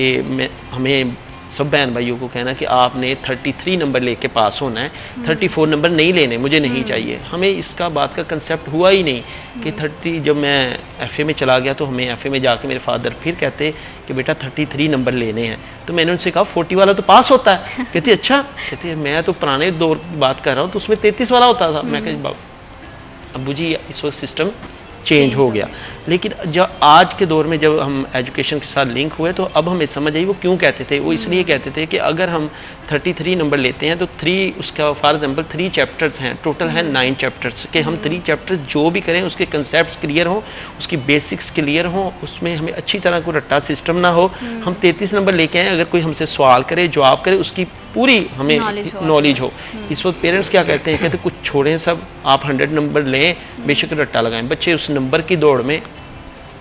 Speaker 3: हमें सब बहन भाइयों को कहना कि आपने 33 नंबर लेके पास होना है, 34 नंबर नहीं लेने, मुझे नहीं चाहिए। हमें इसका बात का कंसेप्ट हुआ ही नहीं कि 30, जब मैं एफए में चला गया तो हमें एफए में जाके मेरे फादर फिर कहते कि बेटा 33 नंबर लेने हैं। तो मैंने उनसे कहा 40 वाला तो पास होता है। कहते अच्छा, कहते मैं तो पुराने दौर की बात कर रहा हूँ, तो उसमें 33 वाला होता था। मैं कहा अब्बू जी इस वक्त सिस्टम चेंज हो गया। लेकिन जब आज के दौर में जब हम एजुकेशन के साथ लिंक हुए, तो अब हमें समझ आई वो क्यों कहते थे। वो इसलिए कहते थे कि अगर हम 33 नंबर लेते हैं तो 3 उसका फॉर एग्जाम्पल 3 चैप्टर्स हैं, टोटल हैं 9 चैप्टर्स के। हम 3 चैप्टर्स जो भी करें उसके कंसेप्ट क्लियर हों, उसकी बेसिक्स क्लियर हों, उसमें हमें अच्छी तरह कोई रट्टा सिस्टम ना हो। हम 33 नंबर लेके आए, अगर कोई हमसे सवाल करे, जवाब करे, उसकी पूरी हमें नॉलेज हो। इस वक्त पेरेंट्स क्या कहते हैं, कहते कुछ छोड़ें सब, आप 100 नंबर लें, बेशक रट्टा लगाएं। बच्चे उस नंबर की दौड़ में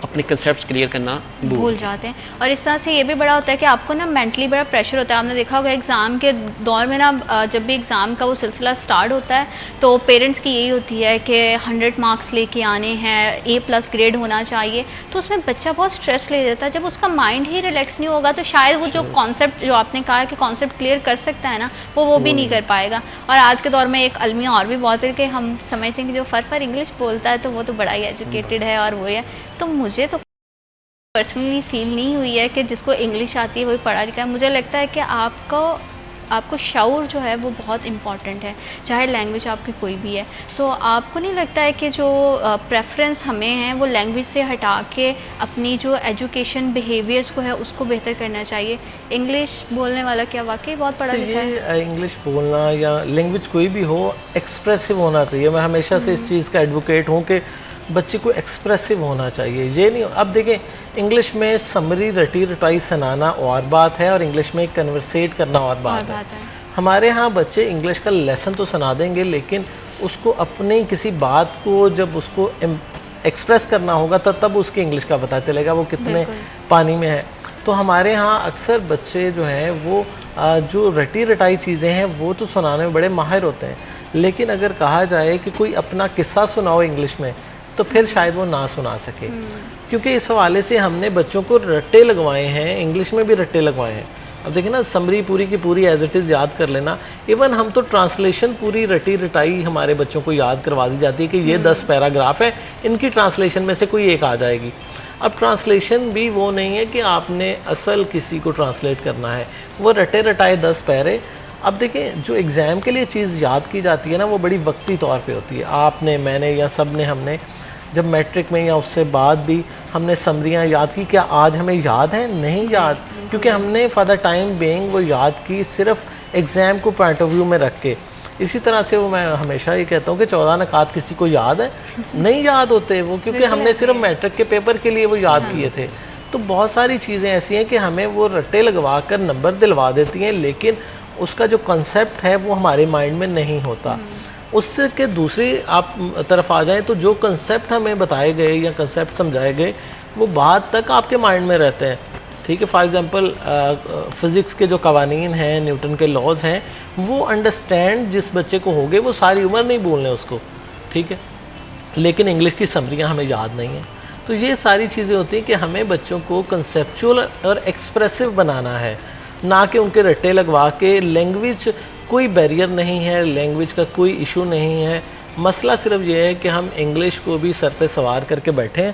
Speaker 3: अपने कंसेप्ट्स क्लियर करना
Speaker 1: भूल जाते हैं। और इस तरह से ये भी बड़ा होता है कि आपको ना मेंटली बड़ा प्रेशर होता है। आपने देखा होगा एग्जाम के दौर में ना, जब भी एग्जाम का वो सिलसिला स्टार्ट होता है तो पेरेंट्स की यही होती है कि 100 मार्क्स लेके आने हैं, A+ ग्रेड होना चाहिए। तो उसमें बच्चा बहुत स्ट्रेस ले लेता है। जब उसका माइंड ही रिलैक्स नहीं होगा तो शायद वो जो कॉन्सेप्ट, जो आपने कहा कि कॉन्सेप्ट क्लियर कर सकता है ना, वो भी नहीं कर पाएगा। और आज के दौर में एक अलमिया और भी बहुत है कि हम समझते हैं कि जो फर इंग्लिश बोलता है तो वो तो बड़ा ही एजुकेटेड है और वो है। तो मुझे तो पर्सनली फील नहीं हुई है कि जिसको इंग्लिश आती है वही पढ़ा लिखा है। मुझे लगता है कि आपको शऊर जो है वो बहुत इम्पॉर्टेंट है, चाहे लैंग्वेज आपकी कोई भी है। तो आपको नहीं लगता है कि जो प्रेफरेंस हमें है वो लैंग्वेज से हटा के अपनी जो एजुकेशन बिहेवियर्स को है उसको बेहतर करना चाहिए? इंग्लिश बोलने वाला क्या वाकई बहुत पढ़ा लिखा है?
Speaker 2: इंग्लिश बोलना या लैंग्वेज कोई भी हो, एक्सप्रेसिव होना चाहिए। मैं हमेशा से इस चीज़ का एडवोकेट हूँ कि बच्चे को एक्सप्रेसिव होना चाहिए। ये नहीं, अब देखें इंग्लिश में समरी रटी रटाई सुनाना और बात है और इंग्लिश में कन्वर्सेट करना और बात है। हमारे यहाँ बच्चे इंग्लिश का लेसन तो सुना देंगे, लेकिन उसको अपनी किसी बात को जब उसको एक्सप्रेस करना होगा तो तब उसकी इंग्लिश का पता चलेगा वो कितने पानी में है। तो हमारे यहाँ अक्सर बच्चे जो हैं वो जो रटी रटाई चीज़ें हैं वो तो सुनाने में बड़े माहिर होते हैं, लेकिन अगर कहा जाए कि कोई अपना किस्सा सुनाओ इंग्लिश में तो फिर शायद वो ना सुना सके। क्योंकि इस हवाले से हमने बच्चों को रट्टे लगवाए हैं, इंग्लिश में भी रट्टे लगवाए हैं। अब देखिए ना, समरी पूरी की पूरी एज इट इज़ याद कर लेना। इवन हम तो ट्रांसलेशन पूरी रटी रटाई हमारे बच्चों को याद करवा दी जाती है कि ये 10 पैराग्राफ है, इनकी ट्रांसलेशन में से कोई एक आ जाएगी। अब ट्रांसलेशन भी वो नहीं है कि आपने असल किसी को ट्रांसलेट करना है, वो रटे रटाए 10 पैरे। अब देखें, जो एग्ज़ाम के लिए चीज़ याद की जाती है ना, वो बड़ी वक्ती तौर पे होती है। आपने, मैंने या सब ने, हमने जब मैट्रिक में या उससे बाद भी हमने समरियाँ याद की, क्या आज हमें याद है? नहीं याद, क्योंकि हमने फॉर द टाइम बीइंग वो याद की सिर्फ एग्ज़ाम को पॉइंट ऑफ व्यू में रख के। इसी तरह से वो मैं हमेशा ये कहता हूँ कि 14 नकात किसी को याद है? नहीं याद होते वो, क्योंकि हमने सिर्फ मैट्रिक के पेपर के लिए वो याद किए थे। तो बहुत सारी चीज़ें ऐसी हैं कि हमें वो रट्टे लगवा कर नंबर दिलवा देती हैं, लेकिन उसका जो कंसेप्ट है वो हमारे माइंड में नहीं होता। उससे के दूसरी आप तरफ आ जाएं तो जो कंसेप्ट हमें बताए गए या कंसेप्ट समझाए गए वो बाद तक आपके माइंड में रहते हैं। ठीक है, फॉर एग्जांपल फिज़िक्स के जो कवानीन हैं, न्यूटन के लॉज हैं, वो अंडरस्टैंड जिस बच्चे को होंगे वो सारी उम्र नहीं भूलने उसको, ठीक है। लेकिन इंग्लिश की समरियाँ हमें याद नहीं है। तो ये सारी चीज़ें होती हैं कि हमें बच्चों को कंसेप्चुअल और एक्सप्रेसिव बनाना है, ना कि उनके रट्टे लगवा के। लैंग्वेज कोई बैरियर नहीं है, लैंग्वेज का कोई इशू नहीं है। मसला सिर्फ ये है कि हम इंग्लिश को भी सर पे सवार करके बैठे हैं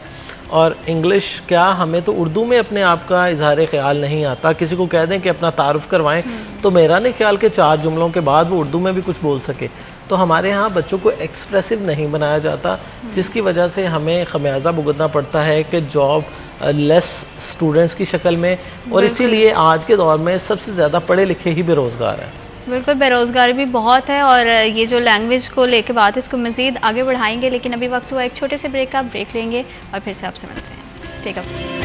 Speaker 2: और इंग्लिश क्या, हमें तो उर्दू में अपने आप का इजहार ख्याल नहीं आता। किसी को कह दें कि अपना तारुफ करवाएं तो मेरा नहीं ख्याल कि 4 जुमलों के बाद वो उर्दू में भी कुछ बोल सके। तो हमारे यहाँ बच्चों को एक्सप्रेसिव नहीं बनाया जाता, जिसकी वजह से हमें खमियाजा भुगतना पड़ता है कि जॉब लेस स्टूडेंट्स की शक्ल में, और इसीलिए आज के दौर में सबसे ज़्यादा पढ़े लिखे ही बेरोज़गार हैं।
Speaker 1: बिल्कुल, बेरोजगारी भी बहुत है। और ये जो लैंग्वेज को लेके बात है इसको मज़ीद आगे बढ़ाएंगे, लेकिन अभी वक्त हुआ एक छोटे से ब्रेक का। ब्रेक लेंगे और फिर से आपसे मिलते हैं। ठीक है।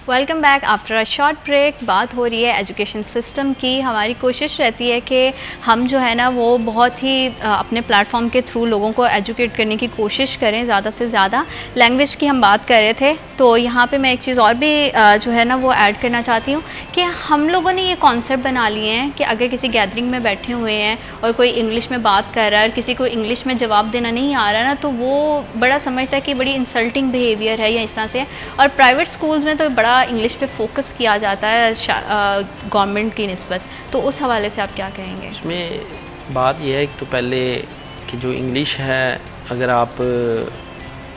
Speaker 1: Welcome back after a short break. बात हो रही है एजुकेशन सिस्टम की। हमारी कोशिश रहती है कि हम जो है ना वो बहुत ही अपने प्लेटफॉर्म के थ्रू लोगों को एजुकेट करने की कोशिश करें ज़्यादा से ज़्यादा। लैंग्वेज की हम बात कर रहे थे, तो यहाँ पे मैं एक चीज़ और भी जो है ना वो ऐड करना चाहती हूँ कि हम लोगों ने ये कॉन्सेप्ट बना लिए हैं कि अगर किसी गैदरिंग में बैठे हुए हैं और कोई इंग्लिश में बात कर रहा है और किसी को इंग्लिश में जवाब देना नहीं आ रहा ना, तो वो बड़ा समझता है कि बड़ी इंसल्टिंग बिहेवियर है या इस तरह से। और प्राइवेट स्कूल्स में तो बड़ा इंग्लिश पे फोकस किया जाता है गवर्नमेंट की निस्बत, तो उस हवाले से आप क्या कहेंगे?
Speaker 3: इसमें बात यह है कि तो पहले कि जो इंग्लिश है, अगर आप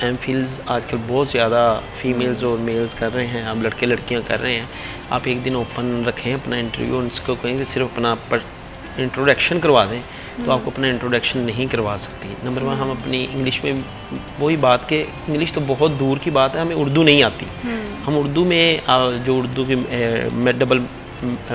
Speaker 3: एमफिल्स आजकल बहुत ज़्यादा फीमेल्स और मेल्स कर रहे हैं, आप लड़के लड़कियां कर रहे हैं, आप एक दिन ओपन रखें अपना इंटरव्यू, उनको कहें कि सिर्फ अपना इंट्रोडक्शन करवा दें, तो आपको अपना इंट्रोडक्शन नहीं करवा सकती। नंबर 1, हम अपनी इंग्लिश में वही बात के इंग्लिश तो बहुत दूर की बात है, हमें उर्दू नहीं आती। हम उर्दू में जो उर्दू की डबल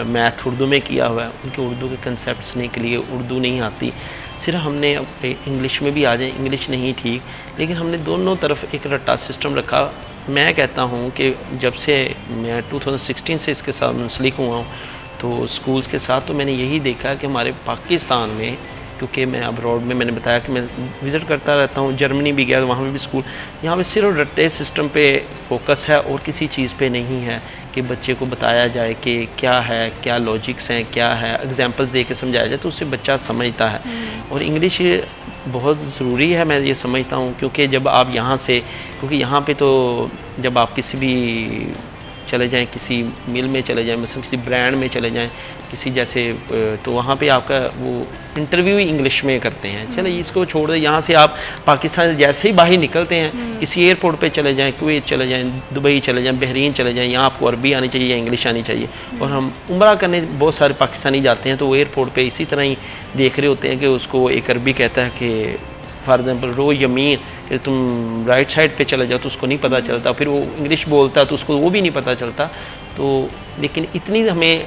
Speaker 3: मैथ उर्दू में किया हुआ है, उनके उर्दू के कंसेप्ट के लिए उर्दू नहीं आती। सिर्फ हमने इंग्लिश में भी आ जाए, इंग्लिश नहीं ठीक, लेकिन हमने दोनों तरफ एक रट्टा सिस्टम रखा। मैं कहता हूँ कि जब से मैं 2016 से इसके साथ मुंसलिक हुआ हूँ, तो स्कूल्स के साथ तो मैंने यही देखा कि हमारे पाकिस्तान में, क्योंकि मैं अब्रॉड में, मैंने बताया कि मैं विज़िट करता रहता हूँ, जर्मनी भी गया, वहाँ पे भी स्कूल, यहाँ पे सिर्फ रट्टे सिस्टम पे फोकस है और किसी चीज़ पे नहीं है कि बच्चे को बताया जाए कि क्या है, क्या लॉजिक्स हैं, क्या है, एग्जांपल्स दे के समझाया जाए तो उससे बच्चा समझता है। और इंग्लिश बहुत ज़रूरी है, मैं ये समझता हूँ, क्योंकि जब आप यहाँ से, क्योंकि यहाँ पे तो जब आप किसी भी चले जाएं, किसी मिल में चले जाएं, मतलब किसी ब्रांड में चले जाएं, किसी जैसे, तो वहाँ पे आपका वो इंटरव्यू ही इंग्लिश में करते हैं। चलिए इसको छोड़ दें, यहाँ से आप पाकिस्तान जैसे ही बाहर निकलते हैं, किसी एयरपोर्ट पे चले जाएं, कुवैत चले जाएं, दुबई चले जाएं, बहरीन चले जाएं, यहाँ आपको अरबी आनी चाहिए या इंग्लिश आनी चाहिए। और हम उम्रा करने बहुत सारे पाकिस्तानी जाते हैं, तो वो एयरपोर्ट पर इसी तरह ही देख रहे होते हैं कि उसको एक अरबी कहता है कि फॉर एग्जाम्पल रो यमीन, कि तुम राइट साइड पे चले जाओ, तो उसको नहीं पता चलता। फिर वो इंग्लिश बोलता है तो उसको वो भी नहीं पता चलता। तो लेकिन इतनी हमें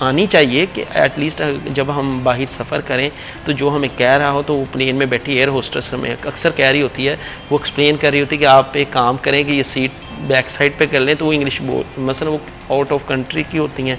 Speaker 3: आनी चाहिए कि एटलीस्ट जब हम बाहर सफ़र करें तो जो हमें कह रहा हो, तो वो प्लेन में बैठी एयर होस्टेस हमें अक्सर कह रही होती है, वो एक्सप्लेन कर रही होती है कि आप एक काम करें कि ये सीट बैक साइड पे कर लें, तो वो इंग्लिश बोल, मसलन वो आउट ऑफ कंट्री की होती हैं,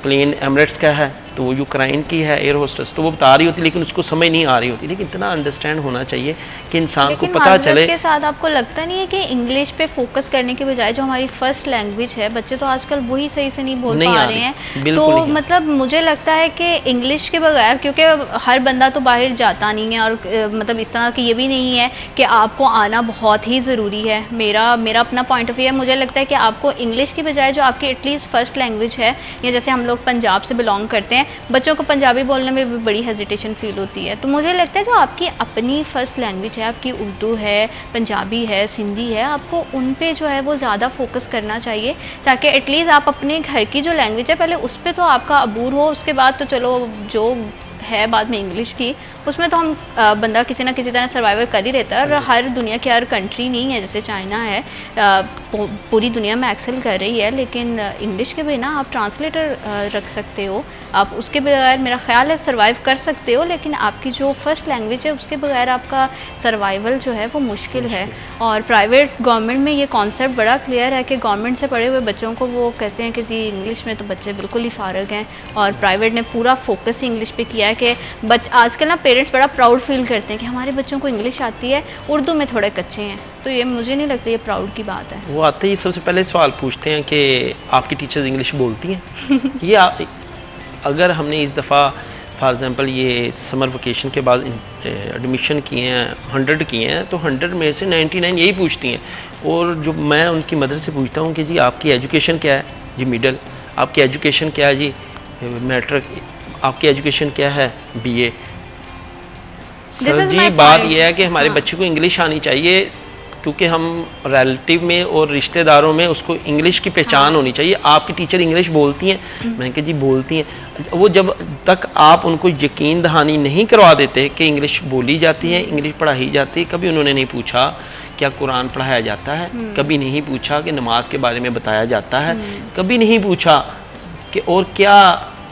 Speaker 3: प्लेन एमिरेट्स का है तो वो यूक्रेन की है एयर होस्टेस, तो वो बता रही होती लेकिन उसको समझ नहीं आ रही होती। लेकिन इतना अंडरस्टैंड होना चाहिए कि इंसान को पता चले।
Speaker 1: के साथ आपको लगता नहीं है कि इंग्लिश पे फोकस करने के बजाय जो हमारी फर्स्ट लैंग्वेज है, बच्चे तो आजकल वही सही से नहीं बोल पा रहे हैं, तो मतलब मुझे लगता है कि इंग्लिश के बगैर, क्योंकि हर बंदा तो बाहर जाता नहीं है, और मतलब इस तरह की ये भी नहीं है कि आपको आना बहुत ही ज़रूरी है। मेरा अपना पॉइंट ऑफ व्यू है, मुझे लगता है कि आपको इंग्लिश की बजाय जो आपकी एटलीस्ट फर्स्ट लैंग्वेज है, या जैसे हम लोग पंजाब से बिलोंग करते हैं, बच्चों को पंजाबी बोलने में भी बड़ी हेजिटेशन फील होती है, तो मुझे लगता है जो आपकी अपनी फर्स्ट लैंग्वेज है, आपकी उर्दू है, पंजाबी है, सिंधी है, आपको उन पे जो है वो ज़्यादा फोकस करना चाहिए, ताकि एटलीस्ट आप अपने घर की जो लैंग्वेज है पहले उस पर तो आपका अबूर हो, उसके बाद तो चलो जो है बाद में इंग्लिश की, उसमें तो हम बंदा किसी ना किसी तरह सर्वाइवर कर ही रहता है। और हर दुनिया की हर कंट्री नहीं है, जैसे चाइना है पूरी दुनिया में एक्सेल कर रही है, लेकिन इंग्लिश के बिना आप ट्रांसलेटर रख सकते हो, आप उसके बगैर मेरा ख्याल है सर्वाइव कर सकते हो, लेकिन आपकी जो फर्स्ट लैंग्वेज है उसके बगैर आपका सर्वाइवल जो है वो मुश्किल है। और प्राइवेट गवर्नमेंट में ये कॉन्सेप्ट बड़ा क्लियर है कि गवर्नमेंट से पढ़े हुए बच्चों को वो कहते हैं कि जी इंग्लिश में तो बच्चे बिल्कुल ही फारग हैं, और प्राइवेट ने पूरा फोकस ही इंग्लिश पे किया है कि आजकल ना पेरेंट्स बड़ा प्राउड फील करते हैं कि हमारे बच्चों को इंग्लिश आती है, उर्दू में थोड़े कच्चे हैं, तो ये मुझे नहीं लगता ये प्राउड की बात है।
Speaker 3: वो आते ही सबसे पहले सवाल पूछते हैं कि आपकी टीचर्स इंग्लिश बोलती हैं? ये अगर हमने इस दफ़ा फॉर एग्ज़ाम्पल ये समर वेकेशन के बाद एडमिशन किए हैं, 100 किए हैं, तो 100 में से 99 यही पूछती हैं। और जो मैं उनकी मदर से पूछता हूँ कि जी आपकी एजुकेशन क्या है? जी मिडल। आपकी एजुकेशन क्या है? जी मैट्रिक। आपकी एजुकेशन क्या है? BA।
Speaker 1: This
Speaker 3: sir
Speaker 1: is
Speaker 3: ji
Speaker 1: my
Speaker 3: बात
Speaker 1: point.
Speaker 3: यह है कि हमारे
Speaker 1: हाँ.
Speaker 3: बच्चे को इंग्लिश आनी चाहिए, क्योंकि हम रिलेटिव में और रिश्तेदारों में उसको इंग्लिश की पहचान
Speaker 1: हाँ.
Speaker 3: होनी चाहिए। आपकी टीचर इंग्लिश बोलती हैं? मैंने कहा जी बोलती हैं। वो जब तक आप उनको यकीन दहानी नहीं करवा देते कि इंग्लिश बोली जाती है, इंग्लिश पढ़ाई जाती है, कभी उन्होंने नहीं पूछा क्या कुरान पढ़ाया जाता है, कभी नहीं पूछा कि नमाज के बारे में बताया जाता है, कभी नहीं पूछा कि और क्या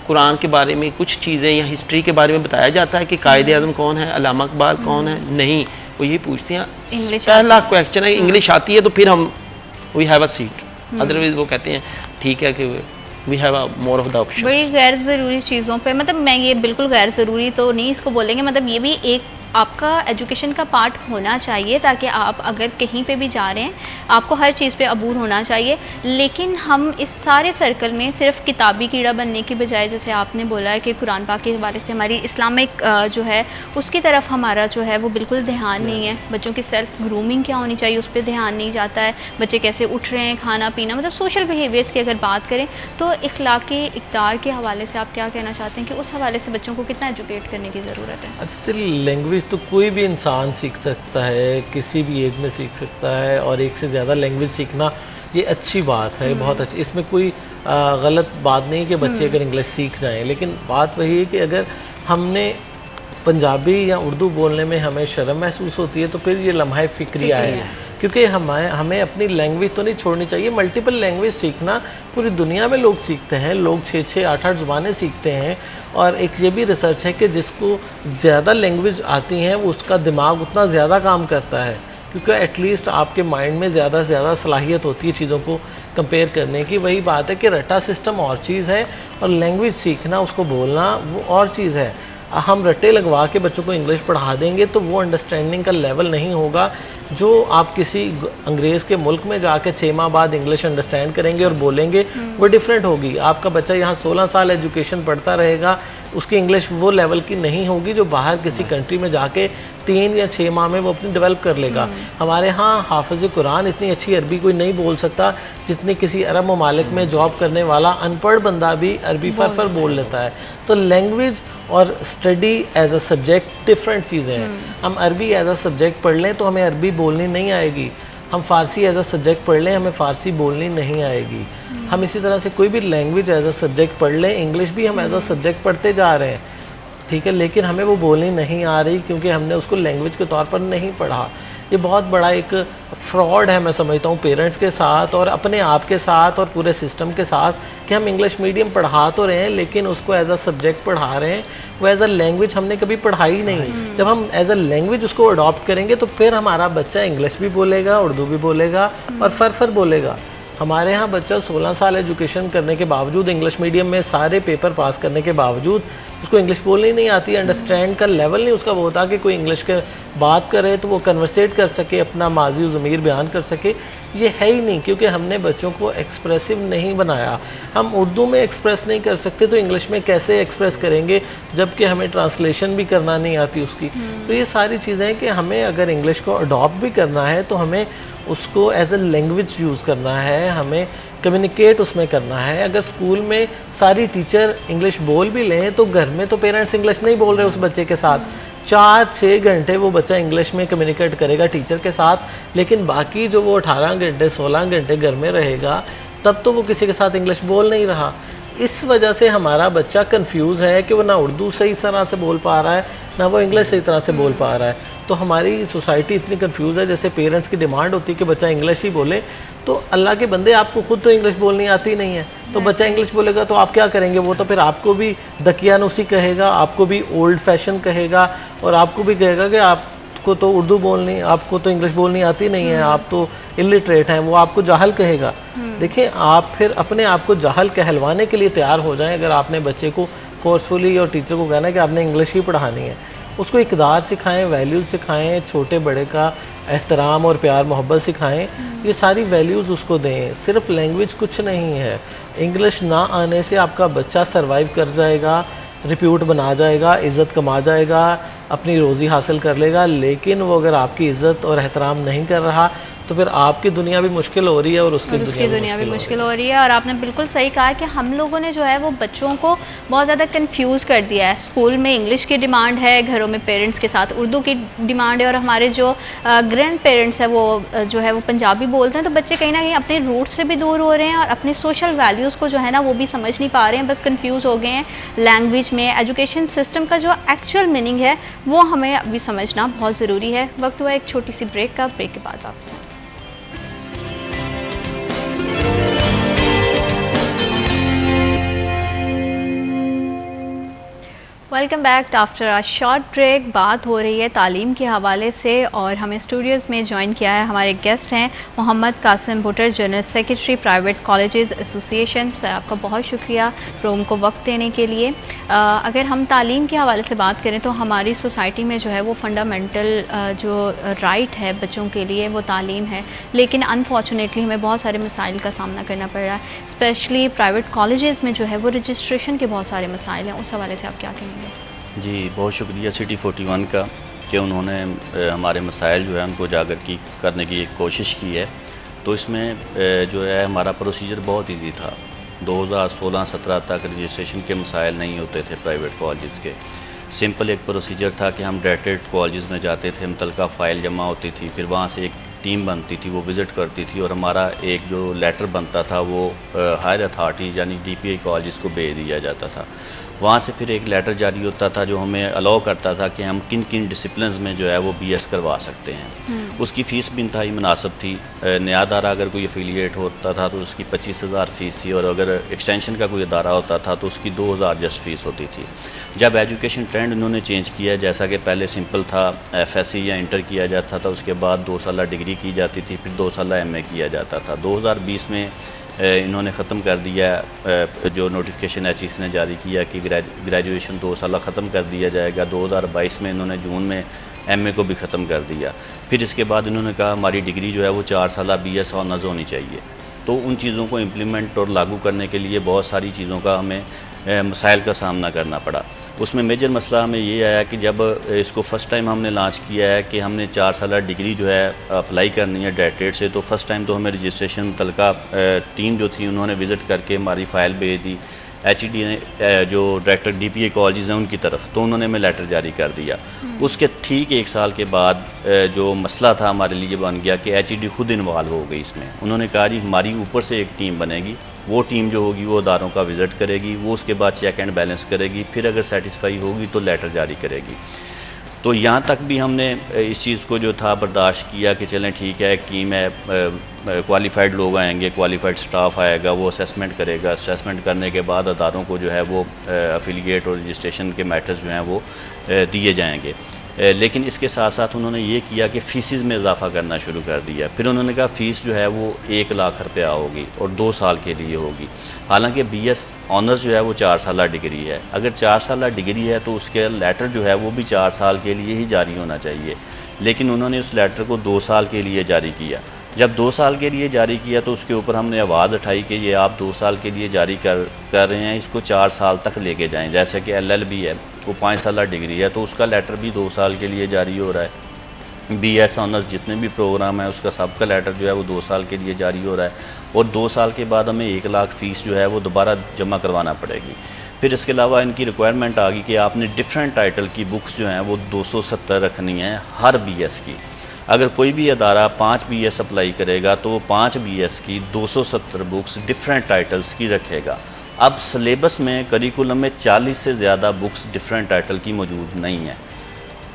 Speaker 3: कुरान के बारे में कुछ चीज़ें या हिस्ट्री के बारे में बताया जाता है कि कायदे आज़म कौन है, अल्लामा इकबाल कौन है, नहीं। वो ये पूछते हैं
Speaker 1: इंग्लिश
Speaker 3: पहला क्वेश्चन है इंग्लिश आती है तो फिर हम we have a seat, otherwise वो कहते हैं ठीक है कि we have a more of the option.
Speaker 1: बड़ी गैर ज़रूरी चीज़ों पे, मतलब मैं ये बिल्कुल गैर ज़रूरी तो नहीं इसको बोलेंगे, मतलब ये भी एक आपका एजुकेशन का पार्ट होना चाहिए, ताकि आप अगर कहीं पे भी जा रहे हैं आपको हर चीज़ पे अबूर होना चाहिए। लेकिन हम इस सारे सर्कल में सिर्फ किताबी कीड़ा बनने की बजाय, जैसे आपने बोला है कि कुरान पाक के हवाले से हमारी इस्लामिक जो है उसकी तरफ हमारा जो है वो बिल्कुल ध्यान नहीं है। बच्चों की सेल्फ ग्रूमिंग क्या होनी चाहिए उस पर ध्यान नहीं जाता है, बच्चे कैसे उठ रहे हैं, खाना पीना, मतलब सोशल बिहेवियर्स की अगर बात करें तो इखलाकी इक़दार के हवाले से आप क्या कहना चाहते हैं कि उस हवाले से बच्चों को कितना एजुकेट करने की ज़रूरत है?
Speaker 2: अच्छा, लैंग्वेज तो कोई भी इंसान सीख सकता है, किसी भी एज में सीख सकता है, और एक से ज़्यादा लैंग्वेज सीखना ये अच्छी बात है, बहुत अच्छी। इसमें कोई गलत बात नहीं कि बच्चे अगर इंग्लिश सीख जाएं, लेकिन बात वही है कि अगर हमने पंजाबी या उर्दू बोलने में हमें शर्म महसूस होती है तो फिर ये लम्हा फिक्रिया है, क्योंकि हमें अपनी लैंग्वेज तो नहीं छोड़नी चाहिए। मल्टीपल लैंग्वेज सीखना पूरी दुनिया में लोग सीखते हैं, लोग 6-6, 8-8 ज़ुबानें सीखते हैं। और एक ये भी रिसर्च है कि जिसको ज़्यादा लैंग्वेज आती हैं वो उसका दिमाग उतना ज़्यादा काम करता है, क्योंकि एटलीस्ट आपके माइंड में ज़्यादा से ज़्यादा सलाहियत होती है चीज़ों को कंपेयर करने की। वही बात है कि रटा सिस्टम और चीज़ है और लैंग्वेज सीखना, उसको बोलना वो और चीज़ है। हम रट्टे लगवा के बच्चों को इंग्लिश पढ़ा देंगे तो वो अंडरस्टैंडिंग का लेवल नहीं होगा जो आप किसी अंग्रेज़ के मुल्क में जाके 6 माह बाद इंग्लिश अंडरस्टैंड करेंगे और बोलेंगे, वो डिफरेंट होगी। आपका बच्चा यहाँ 16 साल एजुकेशन पढ़ता रहेगा, उसकी इंग्लिश वो लेवल की नहीं होगी जो बाहर किसी कंट्री में जाके 3 या 6 माह में वो अपनी डेवलप कर लेगा। हमारे यहाँ हाफिज़ कुरान इतनी अच्छी अरबी कोई नहीं बोल सकता जितनी किसी अरब ममालिक में जॉब करने वाला अनपढ़ बंदा भी अरबी फर बोल लेता है। तो लैंग्वेज और study as a subject different चीज़ें हैं। हम अरबी एज अ सब्जेक्ट पढ़ लें तो हमें अरबी बोलनी नहीं आएगी, हम फ़ारसी एज अ सब्जेक्ट पढ़ लें हमें फ़ारसी बोलनी नहीं आएगी। हम इसी तरह से कोई भी लैंग्वेज एज अ सब्जेक्ट पढ़ लें, इंग्लिश भी हम एज अ सब्जेक्ट पढ़ते जा रहे हैं, ठीक है, लेकिन हमें वो बोलनी नहीं आ रही क्योंकि हमने उसको लैंग्वेज के तौर पर नहीं पढ़ा। ये बहुत बड़ा एक फ्रॉड है मैं समझता हूँ पेरेंट्स के साथ और अपने आप के साथ और पूरे सिस्टम के साथ कि हम इंग्लिश मीडियम पढ़ा तो रहे हैं लेकिन उसको एज अ सब्जेक्ट पढ़ा रहे हैं, वो एज अ लैंग्वेज हमने कभी पढ़ाई नहीं। जब हम एज अ लैंग्वेज उसको अडॉप्ट करेंगे तो फिर हमारा बच्चा इंग्लिश भी बोलेगा, उर्दू भी बोलेगा और फर बोलेगा। हमारे यहाँ बच्चा 16 साल एजुकेशन करने के बावजूद, इंग्लिश मीडियम में सारे पेपर पास करने के बावजूद उसको इंग्लिश बोलनी नहीं आती, अंडरस्टैंड का लेवल नहीं उसका वो होता कि कोई इंग्लिश के बात करे तो वो कन्वर्सेट कर सके, अपना माजी ज़मीर बयान कर सके। ये है ही नहीं क्योंकि हमने बच्चों को एक्सप्रेसिव नहीं बनाया। हम उर्दू में एक्सप्रेस नहीं कर सकते तो इंग्लिश में कैसे एक्सप्रेस करेंगे जबकि हमें ट्रांसलेशन भी करना नहीं आती उसकी। तो ये सारी चीज़ें हैं कि हमें अगर इंग्लिश को अडॉप्ट भी करना है तो हमें उसको एज ए लैंग्वेज यूज़ करना है, हमें कम्युनिकेट उसमें करना है। अगर स्कूल में सारी टीचर इंग्लिश बोल भी लें तो घर में तो पेरेंट्स इंग्लिश नहीं बोल रहे उस बच्चे के साथ, 4-6 घंटे वो बच्चा इंग्लिश में कम्युनिकेट करेगा टीचर के साथ, लेकिन बाकी जो वो 18 घंटे 16 घंटे घर में रहेगा तब तो वो किसी के साथ इंग्लिश बोल नहीं रहा। इस वजह से हमारा बच्चा कंफ्यूज है कि वो ना उर्दू सही तरह से बोल पा रहा है ना वो इंग्लिश सही तरह से बोल पा रहा है। तो हमारी सोसाइटी इतनी कंफ्यूज है, जैसे पेरेंट्स की डिमांड होती है कि बच्चा इंग्लिश ही बोले, तो अल्लाह के बंदे आपको खुद तो इंग्लिश बोलनी आती नहीं है, तो बच्चा इंग्लिश बोलेगा तो आप क्या करेंगे? वो तो फिर आपको भी दकियानुसी कहेगा, आपको भी ओल्ड फैशन कहेगा और आपको भी कहेगा कि आपको तो उर्दू बोलनी, आपको तो इंग्लिश बोलनी आती नहीं है, आप तो इलिटरेट हैं, वो आपको जाहल कहेगा। देखिए, आप फिर अपने आप को जाहल कहलवाने के लिए तैयार हो जाएं अगर आपने बच्चे को फोर्सफुली और टीचर को कहना है कि आपने इंग्लिश ही पढ़ानी है। उसको इक़दार सिखाएं, वैल्यूज़ सिखाएं, छोटे बड़े का एहतराम और प्यार मोहब्बत सिखाएं, ये सारी वैल्यूज़ उसको दें। सिर्फ लैंग्वेज कुछ नहीं है। इंग्लिश ना आने से आपका बच्चा सरवाइव कर जाएगा, रिप्यूट बना जाएगा, इज़्ज़त कमा जाएगा, अपनी रोज़ी हासिल कर लेगा, लेकिन वो अगर आपकी इज़्ज़त और एहतराम नहीं कर रहा तो फिर आपकी दुनिया भी मुश्किल हो रही है और उसकी
Speaker 1: दुनिया भी मुश्किल हो रही है। और आपने बिल्कुल सही कहा कि हम लोगों ने जो है वो बच्चों को बहुत ज़्यादा कंफ्यूज कर दिया है। स्कूल में इंग्लिश की डिमांड है, घरों में पेरेंट्स के साथ उर्दू की डिमांड है, और हमारे जो ग्रैंड पेरेंट्स हैं वो जो है वो पंजाबी बोलते हैं, तो बच्चे कहीं ना कहीं अपने रूट्स से भी दूर हो रहे हैं और अपने सोशल वैल्यूज़ को जो है ना वो भी समझ नहीं पा रहे हैं, बस कंफ्यूज हो गए हैं लैंग्वेज में। एजुकेशन सिस्टम का जो एक्चुअल मीनिंग है वो हमें अभी समझना बहुत ज़रूरी है। वक्त हुआ एक छोटी सी ब्रेक का, ब्रेक के बाद आपसे। Welcome back after a short break. बात हो रही है तालीम के हवाले से और हमें स्टूडियोज़ में ज्वाइन किया है हमारे गेस्ट हैं Mohammad Qasim Bhuttar, general secretary private colleges association. Sir आपका बहुत शुक्रिया प्रोग्राम को वक्त देने के लिए। अगर हम तालीम के हवाले से बात करें तो हमारी सोसाइटी में जो है वो फंडामेंटल जो राइट है बच्चों के लिए वो तालीम है, लेकिन अनफॉर्चुनेटली हमें बहुत सारे मसाइल का सामना करना पड़ रहा है। स्पेशली प्राइवेट कॉलेजेस में जो है वो रजिस्ट्रेशन के बहुत सारे मसाइल हैं, उस हवाले से आप क्या कहेंगे?
Speaker 4: जी, बहुत शुक्रिया सिटी 41 का कि उन्होंने हमारे मसाइल जो है उनको उजागर करने की एक कोशिश की है। तो इसमें जो है हमारा प्रोसीजर बहुत इजी था। 2016-17 तक रजिस्ट्रेशन के मसाइल नहीं होते थे प्राइवेट कॉलेजेस के। सिंपल एक प्रोसीजर था कि हम डायरेक्ट कॉलेजेस में जाते थे, मुतलका फ़ाइल जमा होती थी, फिर वहाँ से एक टीम बनती थी, वो विज़िट करती थी और हमारा एक जो लेटर बनता था वो हायर अथॉरिटी यानी DPI कॉलेजेस को भेज दिया जाता था। वहाँ से फिर एक लेटर जारी होता था जो हमें अलाउ करता था कि हम किन किन डिसिप्लिन्स में जो है वो BS करवा सकते हैं। उसकी फ़ीस भी इंतहाई मुनासिब थी। नया अदारा अगर कोई एफिलिएट होता था तो उसकी 25,000 फ़ीस थी और अगर एक्सटेंशन का कोई अदारा होता था तो उसकी 2,000 जस्ट फ़ीस होती थी। जब एजुकेशन ट्रेंड उन्होंने चेंज किया, जैसा कि पहले सिंपल था FSc या इंटर किया जाता था, उसके बाद 2 साल डिग्री की जाती थी, फिर 2 साल MA किया जाता था। 2020 में इन्होंने ख़त्म कर दिया, जो नोटिफिकेशन HEC ने जारी किया कि ग्रेजुएशन 2 साल ख़त्म कर दिया जाएगा। 2022 में इन्होंने जून में MA को भी ख़त्म कर दिया। फिर इसके बाद इन्होंने कहा हमारी डिग्री जो है वो 4 साल BS ऑनर्स होनी चाहिए। तो उन चीज़ों को इम्प्लीमेंट और लागू करने के लिए बहुत सारी चीज़ों का हमें मसाइल का सामना करना पड़ा। उसमें मेजर मसला हमें ये आया कि जब इसको फ़र्स्ट टाइम हमने लॉन्च किया है कि हमने 4 साल डिग्री जो है अप्लाई करनी है डायरेक्ट से, तो फर्स्ट टाइम तो हमें रजिस्ट्रेशन मुतलका टीम जो थी उन्होंने विज़िट करके हमारी फ़ाइल भेज दी HED ने, जो डायरेक्टर DPI कॉलेजेस हैं उनकी तरफ, तो उन्होंने हमें लेटर जारी कर दिया। उसके ठीक 1 साल के बाद जो मसला था हमारे लिए बन गया कि HED खुद इन्वॉल्व हो गई इसमें। उन्होंने कहा जी हमारी ऊपर से एक टीम बनेगी, वो टीम जो होगी वो अदारों का विज़िट करेगी, वो उसके बाद चेक एंड बैलेंस करेगी, फिर अगर सेटिस्फाई होगी तो लेटर जारी करेगी। तो यहाँ तक भी हमने इस चीज़ को जो था बर्दाश्त किया कि चलें ठीक है, टीम है, क्वालिफाइड लोग आएंगे, क्वालिफाइड स्टाफ आएगा, वो असेसमेंट करेगा। असेसमेंट करने के बाद अदारों को जो है वो एफिलिएट और रजिस्ट्रेशन के मैटर्स जो हैं वो दिए जाएंगे। लेकिन इसके साथ साथ उन्होंने ये किया कि फ़ीसिस में इजाफा करना शुरू कर दिया। फिर उन्होंने कहा फ़ीस जो है वो 1 लाख रुपया होगी और 2 साल के लिए होगी। हालांकि BS ऑनर्स जो है वो 4 साल डिग्री है। अगर 4 साल डिग्री है तो उसके लेटर जो है वो भी 4 साल के लिए ही जारी होना चाहिए, लेकिन उन्होंने उस लेटर को 2 साल के लिए जारी किया। जब 2 साल के लिए जारी किया तो उसके ऊपर हमने आवाज़ उठाई कि ये आप 2 साल के लिए जारी कर रहे हैं, इसको 4 साल तक लेके जाएं। जैसे कि LLB है वो 5 साल डिग्री है तो उसका लेटर भी 2 साल के लिए जारी हो रहा है। BS ऑनर्स जितने भी प्रोग्राम है उसका सबका लेटर जो है वो 2 साल के लिए जारी हो रहा है और 2 साल के बाद हमें 1 लाख फ़ीस जो है वो दोबारा जमा करवाना पड़ेगी। फिर इसके अलावा इनकी रिक्वायरमेंट आ गई कि आपने डिफरेंट टाइटल की बुक्स जो हैं वो 270 रखनी है हर BS की। अगर कोई भी अदारा 5 BS अप्लाई करेगा तो वो 5 BS की 270 बुक्स डिफरेंट टाइटल्स की रखेगा। अब सिलेबस में करिकुलम में 40 से ज़्यादा बुक्स डिफरेंट टाइटल की मौजूद नहीं है,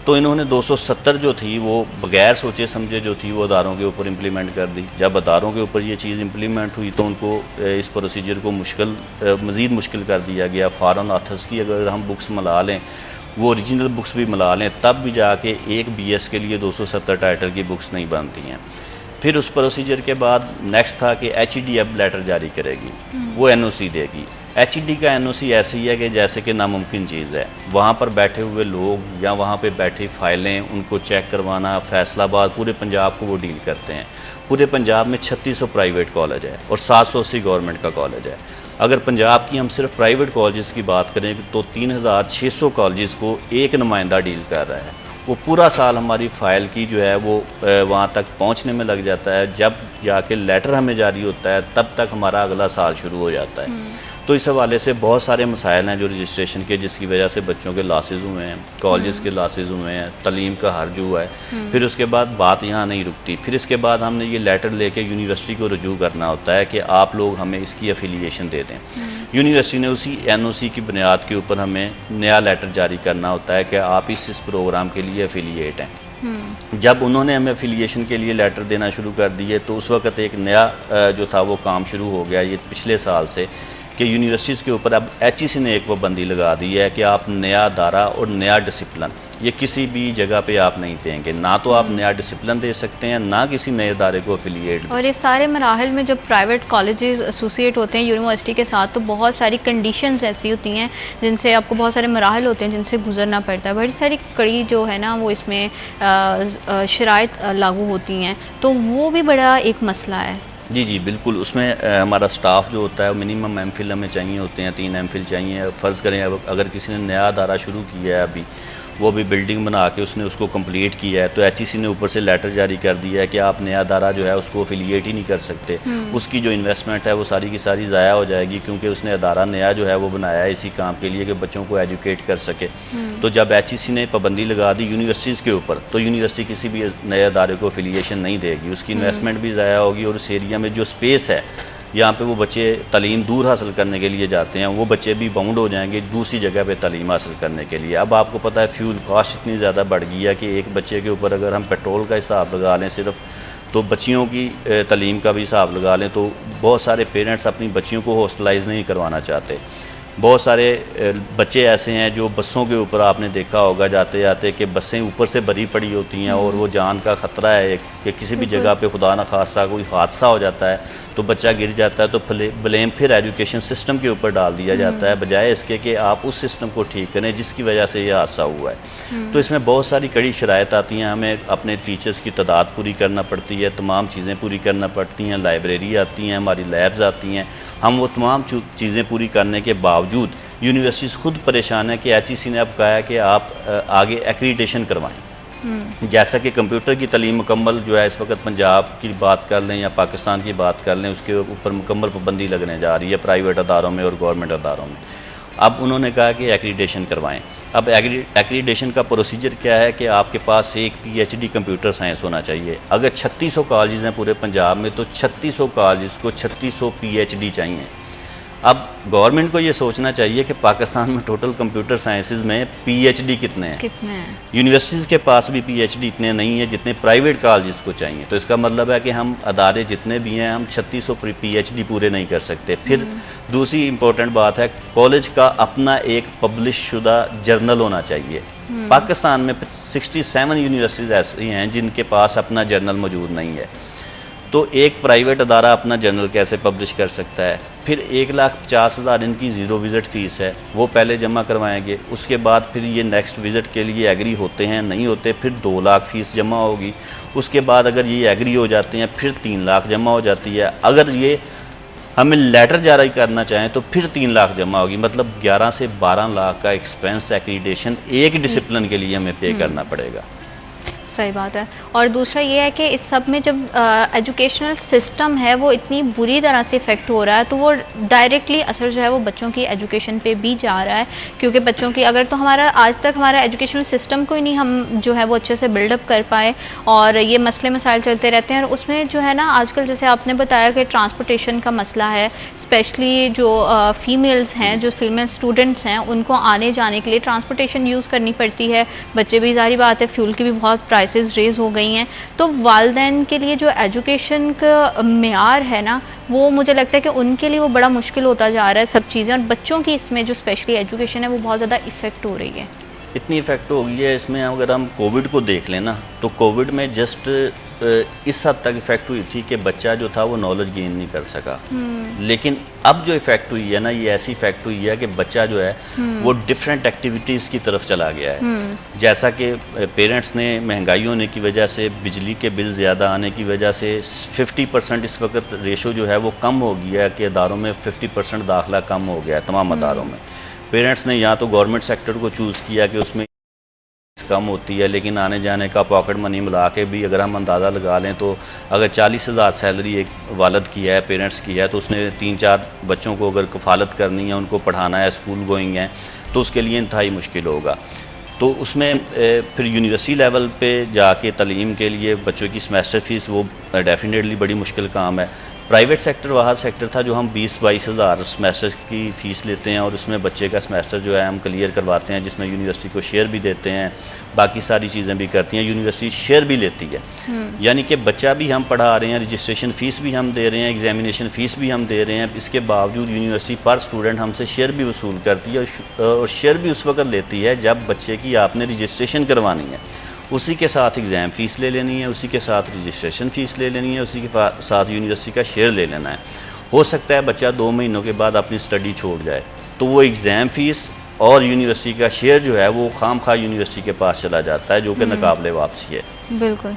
Speaker 4: तो इन्होंने 270 जो थी वो बगैर सोचे समझे जो थी वो अदारों के ऊपर इम्प्लीमेंट कर दी। जब अदारों के ऊपर ये चीज़ इम्प्लीमेंट हुई तो उनको इस प्रोसीजर को मज़ीद मुश्किल कर दिया गया। फॉरेन ऑथर्स की अगर हम बुक्स मिला लें, वो ओरिजिनल बुक्स भी मिला लें, तब भी जाके एक BS के लिए 270 टाइटल की बुक्स नहीं बनती हैं। फिर उस प्रोसीजर के बाद नेक्स्ट था कि HED अब लेटर जारी करेगी, वो NOC देगी। HED का NOC ऐसी है कि जैसे कि नामुमकिन चीज़ है। वहाँ पर बैठे हुए लोग या वहाँ पे बैठी फाइलें उनको चेक करवाना, फैसलाबाद पूरे पंजाब को वो डील करते हैं। पूरे पंजाब में 3600 प्राइवेट कॉलेज है और 780 गवर्नमेंट का कॉलेज है। अगर पंजाब की हम सिर्फ प्राइवेट कॉलेजेस की बात करें तो 3600 कॉलेजेस को एक नुमाइंदा डील कर रहा है वो पूरा साल हमारी फ़ाइल की जो है वो वहाँ तक पहुँचने में लग जाता है। जब जाके लेटर हमें जारी होता है तब तक हमारा अगला साल शुरू हो जाता है। तो इस हवाले से बहुत सारे मसाइल हैं जो रजिस्ट्रेशन के, जिसकी वजह से बच्चों के लॉसेज हुए हैं, कॉलेज के लॉसेज हुए हैं, तालीम का हर्ज हुआ है। फिर उसके बाद बात यहाँ नहीं रुकती, फिर इसके बाद हमने ये लेटर लेके यूनिवर्सिटी को रजू करना होता है कि आप लोग हमें इसकी एफिलिएशन दे दें। यूनिवर्सिटी ने उसी NOC की बुनियाद के ऊपर हमें नया लेटर जारी करना होता है कि आप इस प्रोग्राम के लिए एफिलिएट हैं। जब उन्होंने हमें एफिलिएशन के लिए लेटर देना शुरू कर दिए तो उस वक्त एक नया जो था वो काम शुरू हो गया, ये पिछले साल से, कि यूनिवर्सिटीज़ के ऊपर अब HEC ने एक पाबंदी लगा दी है कि आप नया दायरा और नया डिसिप्लिन ये किसी भी जगह पे आप नहीं देंगे। ना तो आप नया डिसिप्लिन दे सकते हैं, ना किसी नए दायरे को एफिलिएट।
Speaker 1: और ये सारे मराहल में जब प्राइवेट कॉलेजेस एसोसिएट होते हैं यूनिवर्सिटी के साथ तो बहुत सारी कंडीशंस ऐसी होती हैं जिनसे आपको, बहुत सारे मराहल होते हैं जिनसे गुजरना पड़ता है। बड़ी सारी कड़ी जो है ना वो इसमें शराइत लागू होती हैं, तो वो भी बड़ा एक मसला है।
Speaker 4: जी जी बिल्कुल। उसमें हमारा स्टाफ जो होता है वो मिनिमम MPhil हमें चाहिए होते हैं, 3 MPhil चाहिए। फ़र्ज़ करें अगर किसी ने नया दायरा शुरू किया है, अभी वो भी बिल्डिंग बना के उसने उसको कंप्लीट किया है, तो HEC ने ऊपर से लेटर जारी कर दिया है कि आप नया दायरा जो है उसको एफिलिएट ही नहीं कर सकते। उसकी जो इन्वेस्टमेंट है वो सारी की सारी ज़ाया हो जाएगी, क्योंकि उसने अदारा नया जो है वो बनाया है इसी काम के लिए कि बच्चों को एजुकेट कर सके। तो जब HEC ने पाबंदी लगा दी यूनिवर्सिटीज़ के ऊपर, तो यूनिवर्सिटी किसी भी नए अदारे को एफिलिएशन नहीं देगी, उसकी इन्वेस्टमेंट भी ज़ाया होगी, और उस एरिया में जो स्पेस है यहाँ पे वो बच्चे तालीम दूर हासिल करने के लिए जाते हैं, वो बच्चे भी बाउंड हो जाएंगे दूसरी जगह पे तालीम हासिल करने के लिए। अब आपको पता है फ्यूल कॉस्ट इतनी ज़्यादा बढ़ गई है कि एक बच्चे के ऊपर अगर हम पेट्रोल का हिसाब लगा लें सिर्फ, तो बच्चियों की तालीम का भी हिसाब लगा लें, तो बहुत सारे पेरेंट्स अपनी बच्चियों को हॉस्टलाइज नहीं करवाना चाहते। बहुत सारे बच्चे ऐसे हैं जो बसों के ऊपर आपने देखा होगा जाते जाते कि बसें ऊपर से भरी पड़ी होती हैं और वो जान का ख़तरा है कि किसी भी जगह पे खुदा न खास्ता कोई हादसा हो जाता है तो बच्चा गिर जाता है, तो ब्लेम फिर एजुकेशन सिस्टम के ऊपर डाल दिया जाता है, बजाय इसके कि आप उस सिस्टम को ठीक करें जिसकी वजह से ये हादसा हुआ है। तो इसमें बहुत सारी कड़ी शराइत आती हैं, हमें अपने टीचर्स की तादाद पूरी करना पड़ती है, तमाम चीज़ें पूरी करना पड़ती हैं, लाइब्रेरी आती हैं, हमारी लैब्स आती हैं। हम वो तमाम चीज़ें पूरी करने के बावजूद यूनिवर्सिटीज़ खुद परेशान है कि HEC ने अब कहा है कि आप आगे एक्रीडिटेशन करवाएं। जैसा कि कंप्यूटर की तालीम मुकम्मल जो है इस वक्त पंजाब की बात कर लें या पाकिस्तान की बात कर लें, उसके ऊपर मुकम्मल पाबंदी लगने जा रही है प्राइवेट अदारों में और गवर्नमेंट अदारों में। अब उन्होंने कहा कि एक्रीडिटेशन करवाएं। अब एक्रीडिटेशन का प्रोसीजर क्या है कि आपके पास एक PhD कंप्यूटर साइंस होना चाहिए। अगर 3600 कॉलेज हैं पूरे पंजाब में, तो 3600 कॉलेज को 3600 PhD चाहिए। अब गवर्नमेंट को ये सोचना चाहिए कि पाकिस्तान में टोटल कंप्यूटर साइंसेज में PhD कितने हैं। यूनिवर्सिटीज़ के पास भी PhD इतने नहीं है जितने प्राइवेट कॉलेज को चाहिए। तो इसका मतलब है कि हम अदारे जितने भी हैं हम 3600 PhD पूरे नहीं कर सकते। फिर दूसरी इंपॉर्टेंट बात है, कॉलेज का अपना एक पब्लिश शुदा जर्नल होना चाहिए। पाकिस्तान में 67 यूनिवर्सिटीज़ ऐसी हैं जिनके पास अपना जर्नल मौजूद नहीं है। तो एक प्राइवेट अदारा अपना जर्नल कैसे पब्लिश कर सकता है? फिर 1,50,000 इनकी ज़ीरो विज़िट फ़ीस है, वो पहले जमा करवाएंगे, उसके बाद फिर ये नेक्स्ट विज़िट के लिए एग्री होते हैं, नहीं होते फिर 2 लाख फ़ीस जमा होगी। उसके बाद अगर ये एग्री हो जाते हैं फिर 3 लाख जमा हो जाती है। अगर ये हमें लेटर जारी करना चाहें तो फिर 3 लाख जमा होगी। मतलब 11 से 12 लाख का एक्सपेंस एक्रीडिटेशन एक डिसिप्लिन के लिए हमें पे करना पड़ेगा।
Speaker 1: सही बात है। और दूसरा ये है कि इस सब में जब एजुकेशनल सिस्टम है वो इतनी बुरी तरह से इफेक्ट हो रहा है, तो वो डायरेक्टली असर जो है वो बच्चों की एजुकेशन पे भी जा रहा है। क्योंकि बच्चों की अगर तो हमारा आज तक हमारा एजुकेशनल सिस्टम को ही नहीं हम जो है वो अच्छे से बिल्डअप कर पाए और ये मसले मसाइल चलते रहते हैं। और उसमें जो है ना आजकल जैसे आपने बताया कि ट्रांसपोर्टेशन का मसला है, स्पेशली जो फीमेल्स हैं, जो फीमेल स्टूडेंट्स हैं, उनको आने जाने के लिए ट्रांसपोर्टेशन यूज़ करनी पड़ती है। बच्चे भी, जारी बात है, फ्यूल की भी बहुत प्राइसेस रेज हो गई हैं। तो वालिदैन के लिए जो एजुकेशन का मेयार है ना, वो मुझे लगता है कि उनके लिए वो बड़ा मुश्किल होता जा रहा है सब चीज़ें। और बच्चों की इसमें जो स्पेशली एजुकेशन है वो बहुत ज़्यादा इफेक्ट हो रही है।
Speaker 4: इतनी इफेक्ट हो गई है इसमें। अगर हम कोविड को देख लें ना, तो कोविड में जस्ट इस हद तक इफेक्ट हुई थी कि बच्चा जो था वो नॉलेज गेन नहीं कर सका। लेकिन अब जो इफेक्ट हुई है ना, ये ऐसी इफेक्ट हुई है कि बच्चा जो है वो डिफरेंट एक्टिविटीज़ की तरफ चला गया है। जैसा कि पेरेंट्स ने महंगाई होने की वजह से, बिजली के बिल ज़्यादा आने की वजह से 50% इस वक्त रेशो जो है वो कम हो गया है कि अदारों में 50% दाखिला कम हो गया है तमाम अदारों में। पेरेंट्स ने या तो गवर्नमेंट सेक्टर को चूज़ किया कि उसमें कम होती है, लेकिन आने जाने का पॉकेट मनी मिला के भी अगर हम अंदाज़ा लगा लें तो अगर 40,000 सैलरी एक वालद की है, पेरेंट्स की है, तो उसने 3-4 बच्चों को अगर कफ़ालत करनी है, उनको पढ़ाना है, स्कूल गोइंग है, तो उसके लिए इंतहाई मुश्किल होगा। तो उसमें फिर यूनिवर्सिटी लेवल पे जाके तालीम के लिए बच्चों की सेमेस्टर फ़ीस वो डेफिनेटली बड़ी मुश्किल काम है। प्राइवेट सेक्टर वह सेक्टर था जो हम 20-22 हज़ार सेमेस्टर की फ़ीस लेते हैं और उसमें बच्चे का सेमेस्टर जो है हम क्लियर करवाते हैं, जिसमें यूनिवर्सिटी को शेयर भी देते हैं, बाकी सारी चीज़ें भी करती हैं, यूनिवर्सिटी शेयर भी लेती है। यानी कि बच्चा भी हम पढ़ा रहे हैं, रजिस्ट्रेशन फ़ीस भी हम दे रहे हैं, एग्जामिनेशन फ़ीस भी हम दे रहे हैं, इसके बावजूद यूनिवर्सिटी पर स्टूडेंट हमसे शेयर भी वसूल करती है और शेयर भी उस वक्त लेती है जब बच्चे की आपने रजिस्ट्रेशन करवानी है, उसी के साथ एग्ज़ाम फ़ीस ले लेनी है, उसी के साथ रजिस्ट्रेशन फ़ीस ले लेनी है, उसी के साथ यूनिवर्सिटी का शेयर ले लेना है। हो सकता है बच्चा 2 महीनों के बाद अपनी स्टडी छोड़ जाए, तो वो एग्ज़ाम फ़ीस और यूनिवर्सिटी का शेयर जो है वो खामखा यूनिवर्सिटी के पास चला जाता है, जो कि नाकाबिले वापसी है।
Speaker 1: बिल्कुल।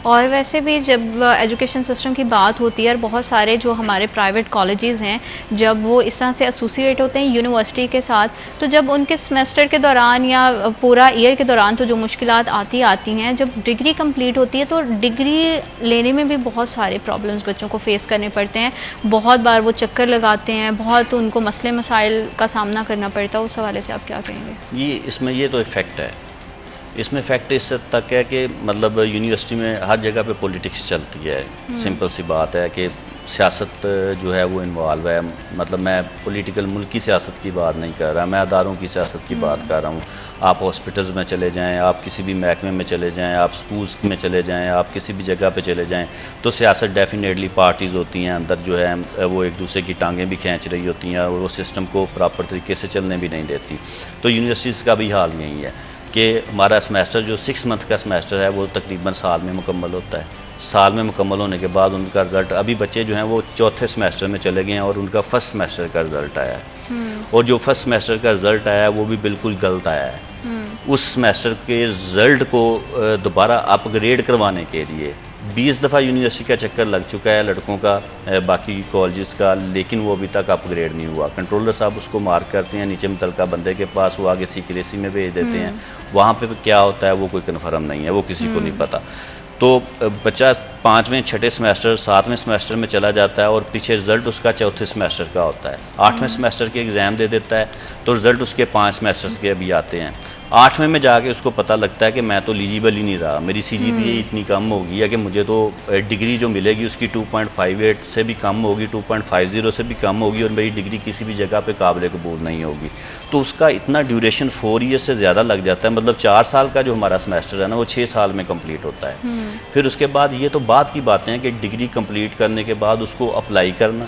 Speaker 1: और वैसे भी जब एजुकेशन सिस्टम की बात होती है और बहुत सारे जो हमारे प्राइवेट कॉलेजेस हैं, जब वो इस तरह से एसोसिएट होते हैं यूनिवर्सिटी के साथ, तो जब उनके सेमेस्टर के दौरान या पूरा ईयर के दौरान तो जो मुश्किलात आती हैं, जब डिग्री कंप्लीट होती है तो डिग्री लेने में भी बहुत सारे प्रॉब्लम्स बच्चों को फेस करने पड़ते हैं। बहुत बार वो चक्कर लगाते हैं, बहुत उनको मसले मसाइल का सामना करना पड़ता है। उस हवाले से आप क्या कहेंगे?
Speaker 4: ये तो एक फैक्ट है। इसमें फैक्ट इस हद तक है कि मतलब यूनिवर्सिटी में हर जगह पे पॉलिटिक्स चलती है। सिंपल सी बात है कि सियासत जो है वो इन्वॉल्व है। मतलब मैं पॉलिटिकल मुल्क की सियासत की बात नहीं कर रहा, मैं अदारों की सियासत की बात कर रहा हूँ। आप हॉस्पिटल्स में चले जाएं, आप किसी भी महकमे में चले जाएं, आप स्कूल्स में चले जाएं, आप किसी भी जगह पे चले जाएं, तो सियासत डेफिनेटली पार्टीज़ होती हैं अंदर जो है वो एक दूसरे की टांगें भी खींच रही होती हैं और वो सिस्टम को प्रॉपर तरीके से चलने भी नहीं देती। तो यूनिवर्सिटीज़ का भी हाल यही है कि हमारा सेमेस्टर जो 6 मंथ का सेमेस्टर है वो तकरीबन साल में मुकम्मल होता है। साल में मुकम्मल होने के बाद उनका रिज़ल्ट, अभी बच्चे जो हैं वो चौथे सेमेस्टर में चले गए हैं और उनका फर्स्ट सेमेस्टर का रिज़ल्ट आया है और जो फर्स्ट सेमेस्टर का रिज़ल्ट आया है वो भी बिल्कुल गलत आया है। उस सेमेस्टर के रिज़ल्ट को दोबारा अपग्रेड करवाने के लिए 20 दफ़ा यूनिवर्सिटी का चक्कर लग चुका है लड़कों का, बाकी कॉलेजेस का, लेकिन वो अभी तक अपग्रेड नहीं हुआ। कंट्रोलर साहब उसको मार्क करते हैं नीचे मुतलका बंदे के पास, वो आगे सीक्रेसी में भेज देते हैं। वहाँ पे क्या होता है वो कोई कन्फर्म नहीं है, वो किसी को नहीं पता। तो बच्चा 5वें 6ठे सेमेस्टर 7वें सेमेस्टर में चला जाता है और पीछे रिजल्ट उसका चौथे सेमेस्टर का होता है। 8वें सेमेस्टर के एग्ज़ाम दे देता है तो रिजल्ट उसके 5 सेमेस्टर्स के अभी आते हैं। 8वें में जाके उसको पता लगता है कि मैं तो एलिजिबल ही नहीं रहा, मेरी CGPA इतनी कम होगी है कि मुझे तो डिग्री जो मिलेगी उसकी 2.58 से भी कम होगी, 2.50 से भी कम होगी और मेरी डिग्री किसी भी जगह पे काबिल कबूल नहीं होगी। तो उसका इतना ड्यूरेशन 4 ईयर से ज़्यादा लग जाता है। मतलब 4 साल का जो हमारा सेमेस्टर है ना वो 6 साल में कंप्लीट होता है। फिर उसके बाद ये तो बात की बातें हैं कि डिग्री कंप्लीट करने के बाद उसको अप्लाई करना,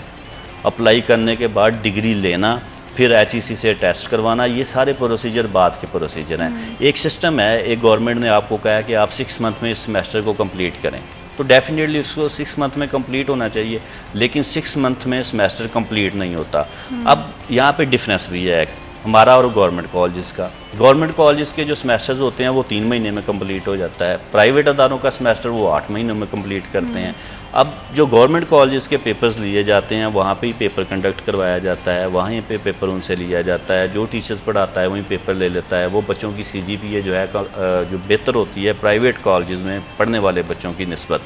Speaker 4: अप्लाई करने के बाद डिग्री लेना, फिर HEC से टेस्ट करवाना, ये सारे प्रोसीजर बाद के प्रोसीजर हैं। एक सिस्टम है, एक गवर्नमेंट ने आपको कहा है कि आप 6 मंथ में इस सेमेस्टर को कंप्लीट करें, तो डेफिनेटली उसको 6 मंथ में कंप्लीट होना चाहिए, लेकिन 6 मंथ में सेमेस्टर कंप्लीट नहीं होता। अब यहाँ पे डिफरेंस भी है हमारा और गवर्नमेंट कॉलेजेस का। गवर्नमेंट कॉलेजेस के जो सेमेस्टर्स होते हैं वो 3 महीने में कंप्लीट हो जाता है, प्राइवेट अदारों का सेमेस्टर वो 8 महीनों में कंप्लीट करते हैं। अब जो गवर्नमेंट कॉलेजेस के पेपर्स लिए जाते हैं वहाँ पे ही पेपर कंडक्ट करवाया जाता है, वहीं पे पेपर उनसे लिया जाता है, जो टीचर्स पढ़ाता है वहीं पेपर ले लेता है। वो बच्चों की CGPA जो है जो बेहतर होती है प्राइवेट कॉलेजेस में पढ़ने वाले बच्चों की निस्बत,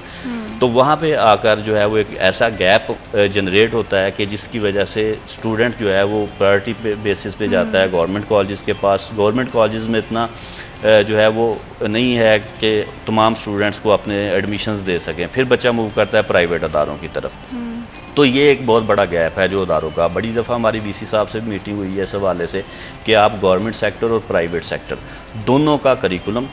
Speaker 4: तो वहाँ पे आकर जो है वो एक ऐसा गैप जनरेट होता है कि जिसकी वजह से स्टूडेंट जो है वो प्रायोरिटी बेसिस पे जाता है गवर्नमेंट कॉलेजेस के पास। गवर्नमेंट कॉलेजेस में इतना जो है वो नहीं है कि तमाम स्टूडेंट्स को अपने एडमिशन्स दे सकें, फिर बच्चा मूव करता है प्राइवेट अदारों की तरफ। तो ये एक बहुत बड़ा गैप है जो अदारों का। बड़ी दफ़ा हमारी VC साहब से भी मीटिंग हुई है इस हवाले से कि आप गवर्नमेंट सेक्टर और प्राइवेट सेक्टर दोनों का करिकुलम,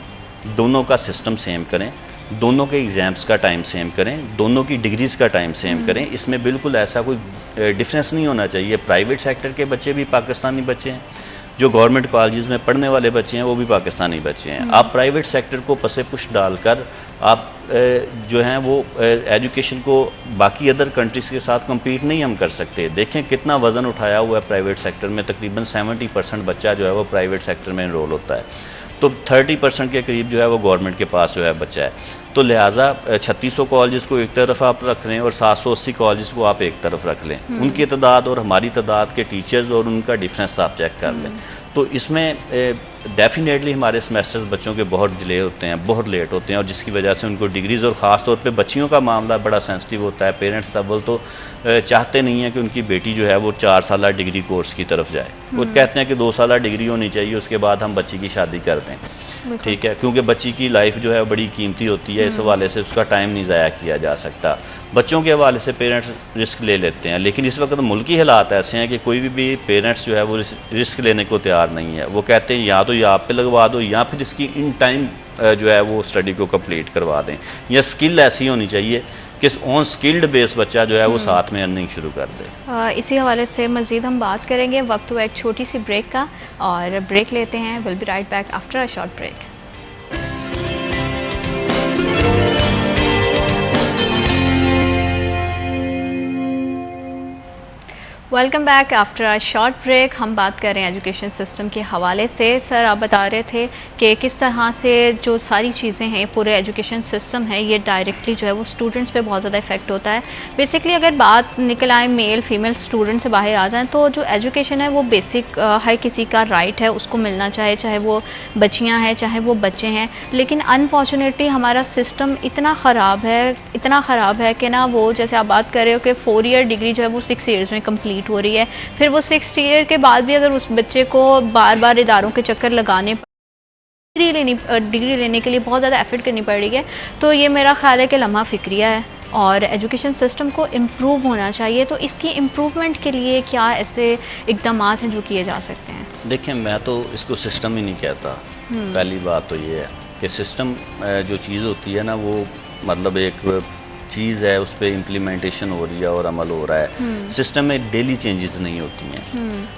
Speaker 4: दोनों का सिस्टम सेम करें, दोनों के एग्ज़ाम्स का टाइम सेम करें, दोनों की डिग्रीज़ का टाइम सेम करें। इसमें बिल्कुल ऐसा कोई डिफरेंस नहीं होना चाहिए। प्राइवेट सेक्टर के बच्चे भी पाकिस्तानी बच्चे हैं, जो गवर्नमेंट कॉलेजेस में पढ़ने वाले बच्चे हैं वो भी पाकिस्तानी बच्चे हैं। आप प्राइवेट सेक्टर को पसे पुश डालकर आप जो हैं वो एजुकेशन को बाकी अदर कंट्रीज़ के साथ compete नहीं हम कर सकते। देखें कितना वज़न उठाया हुआ है प्राइवेट सेक्टर में, तकरीबन 70% बच्चा जो है वो प्राइवेट सेक्टर में इनरोल होता है, तो 30% के करीब जो है वो गवर्नमेंट के पास जो है बच्चा है। तो लिहाजा 3600 कॉलेज को एक तरफ आप रख लें और 780 कॉलेज को आप एक तरफ रख लें, उनकी तादाद और हमारी तादाद के टीचर्स और उनका डिफरेंस आप चेक कर लें, तो इसमें डेफिनेटली हमारे सेमेस्टर्स बच्चों के बहुत डिले होते हैं, बहुत लेट होते हैं, और जिसकी वजह से उनको डिग्रीज, और ख़ास तौर पे बच्चियों का मामला बड़ा सेंसिटिव होता है। पेरेंट्स अव्वल तो चाहते नहीं है कि उनकी बेटी जो है वो 4 साल डिग्री कोर्स की तरफ जाए, वो कहते हैं कि 2 साल डिग्री होनी चाहिए, उसके बाद हम बच्ची की शादी कर दें, ठीक है, क्योंकि बच्ची की लाइफ जो है बड़ी कीमती होती है, इस हवाले से उसका टाइम नहीं ज़ाया किया जा सकता। बच्चों के हवाले से पेरेंट्स रिस्क ले लेते हैं, लेकिन इस वक्त मुल्की हालात ऐसे हैं कि कोई भी पेरेंट्स जो है वो रिस्क लेने को तैयार नहीं है। वो कहते हैं या तो ये आप पे लगवा दो या फिर इसकी इन टाइम जो है वो स्टडी को कंप्लीट करवा दें, या स्किल ऐसी होनी चाहिए कि ऑन स्किल्ड बेस बच्चा जो है वो साथ में अर्निंग शुरू कर दे।
Speaker 1: इसी हवाले से मज़ीद हम बात करेंगे। वक्त हुआ एक छोटी सी ब्रेक का, और ब्रेक लेते हैं। Will be right back after a short break. Welcome back after a short break. हम बात कर रहे हैं एजुकेशन सिस्टम के हवाले से। सर, आप बता रहे थे कि किस तरह से जो सारी चीज़ें हैं, पूरे एजुकेशन सिस्टम है, ये डायरेक्टली जो है वो स्टूडेंट्स पे बहुत ज़्यादा इफेक्ट होता है। बेसिकली अगर बात निकल आए मेल फीमेल स्टूडेंट से बाहर आ जाएं, तो जो एजुकेशन है वो बेसिक हर किसी का राइट है, उसको मिलना चाहिए, चाहे वो बच्चियाँ हैं चाहे वो बच्चे हैं। लेकिन अनफॉर्चुनेटली हमारा सिस्टम इतना ख़राब है कि ना, वो जैसे आप बात कर रहे हो कि 4 ईयर डिग्री जो है वो 6 ईयर्स में कंप्लीट हो रही है, फिर वो 6 ईयर के बाद भी अगर उस बच्चे को बार बार इदारों के चक्कर लगाने, डिग्री लेने के लिए बहुत ज़्यादा एफर्ट करनी पड़ रही है, तो ये मेरा ख्याल है कि लम्हा फिक्रिया है और एजुकेशन सिस्टम को इम्प्रूव होना चाहिए। तो इसकी इम्प्रूवमेंट के लिए क्या ऐसे इकदाम हैं जो किए जा सकते हैं?
Speaker 4: देखिए, मैं तो इसको सिस्टम ही नहीं कहता। पहली बात तो ये है कि सिस्टम जो चीज़ होती है ना, वो मतलब एक चीज़ है, उस पर इम्प्लीमेंटेशन हो रही है और अमल हो रहा है। सिस्टम में डेली चेंजेस नहीं होती हैं।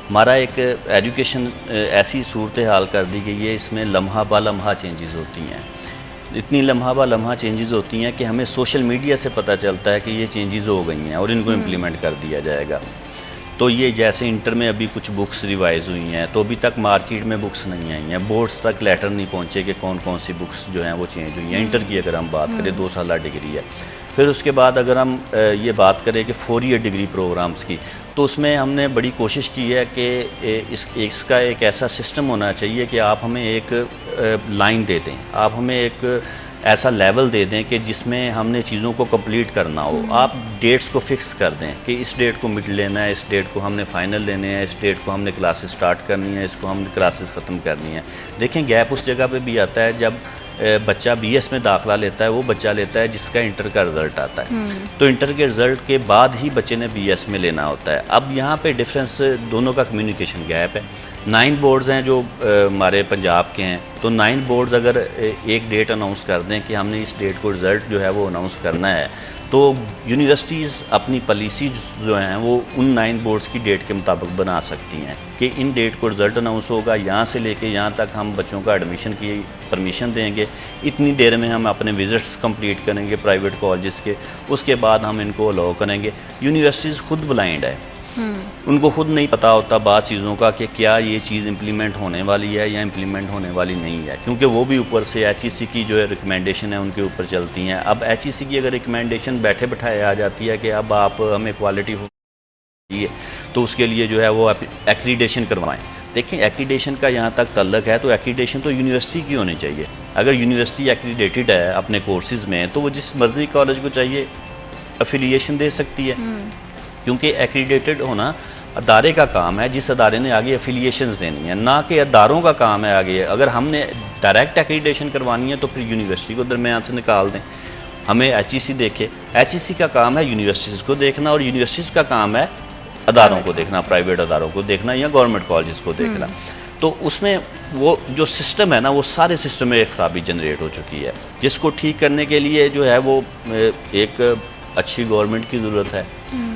Speaker 4: हमारा एक एजुकेशन ऐसी सूरत हाल कर दी गई है, इसमें लम्हा बा लम्हा चेंजेस होती हैं। इतनी लम्हा बा लम्हा चेंजेस होती हैं कि हमें सोशल मीडिया से पता चलता है कि ये चेंजेस हो गई हैं और इनको इम्प्लीमेंट कर दिया जाएगा। तो ये जैसे इंटर में अभी कुछ बुक्स रिवाइज हुई हैं, तो अभी तक मार्केट में बुक्स नहीं आई हैं, बोर्ड्स तक लेटर नहीं पहुँचे कि कौन कौन सी बुक्स जो हैं वो चेंज हुई हैं। इंटर की अगर हम बात करें, 2 साल डिग्री है। फिर उसके बाद अगर हम ये बात करें कि 4 ईयर डिग्री प्रोग्राम्स की, तो उसमें हमने बड़ी कोशिश की है कि इसका एक ऐसा सिस्टम होना चाहिए कि आप हमें एक लाइन दे दें, आप हमें एक ऐसा लेवल दे दें कि जिसमें हमने चीज़ों को कंप्लीट करना हो। आप डेट्स को फिक्स कर दें कि इस डेट को मिड लेना है, इस डेट को हमने फाइनल लेने हैं, इस डेट को हमने क्लासेस स्टार्ट करनी है, इसको हमने क्लासेस ख़त्म करनी है। देखें, गैप उस जगह पे भी आता है जब बच्चा BS में दाखिला लेता है, वो बच्चा लेता है जिसका इंटर का रिज़ल्ट आता है, तो इंटर के रिज़ल्ट के बाद ही बच्चे ने BS में लेना होता है। अब यहाँ पे डिफरेंस दोनों का कम्युनिकेशन गैप है। 9 बोर्ड्स हैं जो हमारे पंजाब के हैं, तो 9 बोर्ड्स अगर एक डेट अनाउंस कर दें कि हमने इस डेट को रिज़ल्ट जो है वो अनाउंस करना है, तो यूनिवर्सिटीज़ अपनी पॉलिसीज जो हैं वो उन 9 बोर्ड्स की डेट के मुताबिक बना सकती हैं कि इन डेट को रिज़ल्ट अनाउंस होगा, यहाँ से लेके यहाँ तक हम बच्चों का एडमिशन की परमिशन देंगे, इतनी देर में हम अपने विजिट्स कंप्लीट करेंगे प्राइवेट कॉलेजेस के, उसके बाद हम इनको अलाउ करेंगे। यूनिवर्सिटीज़ खुद ब्लाइंड है, उनको खुद नहीं पता होता बात चीज़ों का कि क्या ये चीज़ इम्प्लीमेंट होने वाली है या इम्प्लीमेंट होने वाली नहीं है, क्योंकि वो भी ऊपर से HEC की जो है रिकमेंडेशन है उनके ऊपर चलती हैं। अब HEC की अगर रिकमेंडेशन बैठे बैठाए आ जाती है कि अब आप हमें क्वालिटी चाहिए, तो उसके लिए जो है वो एक्रीडेशन करवाएं। देखिए, एक्रीडेशन का यहाँ तक तल्लक है तो एक्रीडेशन तो यूनिवर्सिटी की होनी चाहिए। अगर यूनिवर्सिटी एक्रीडेटेड है अपने कोर्सेज़ में, तो वो जिस मर्जी कॉलेज को चाहिए अफिलिएशन दे सकती है, क्योंकि एक्रीडेटेड होना अदारे का काम है, जिस अदारे ने आगे एफिलिएशंस देनी है, ना कि अदारों का काम है आगे। अगर हमने डायरेक्ट एक्रीडेशन करवानी है तो फिर यूनिवर्सिटी को दरमियान से निकाल दें, हमें HEC देखे। HEC का काम है यूनिवर्सिटीज़ को देखना और यूनिवर्सिटीज़ का काम है अदारों को देखना, प्राइवेट अदारों को देखना या गवर्नमेंट कॉलेज को देखना। तो उसमें वो जो सिस्टम है ना, वो सारे सिस्टम में एक खराबी जनरेट हो चुकी है, जिसको ठीक करने के लिए जो है वो एक अच्छी गवर्नमेंट की ज़रूरत है।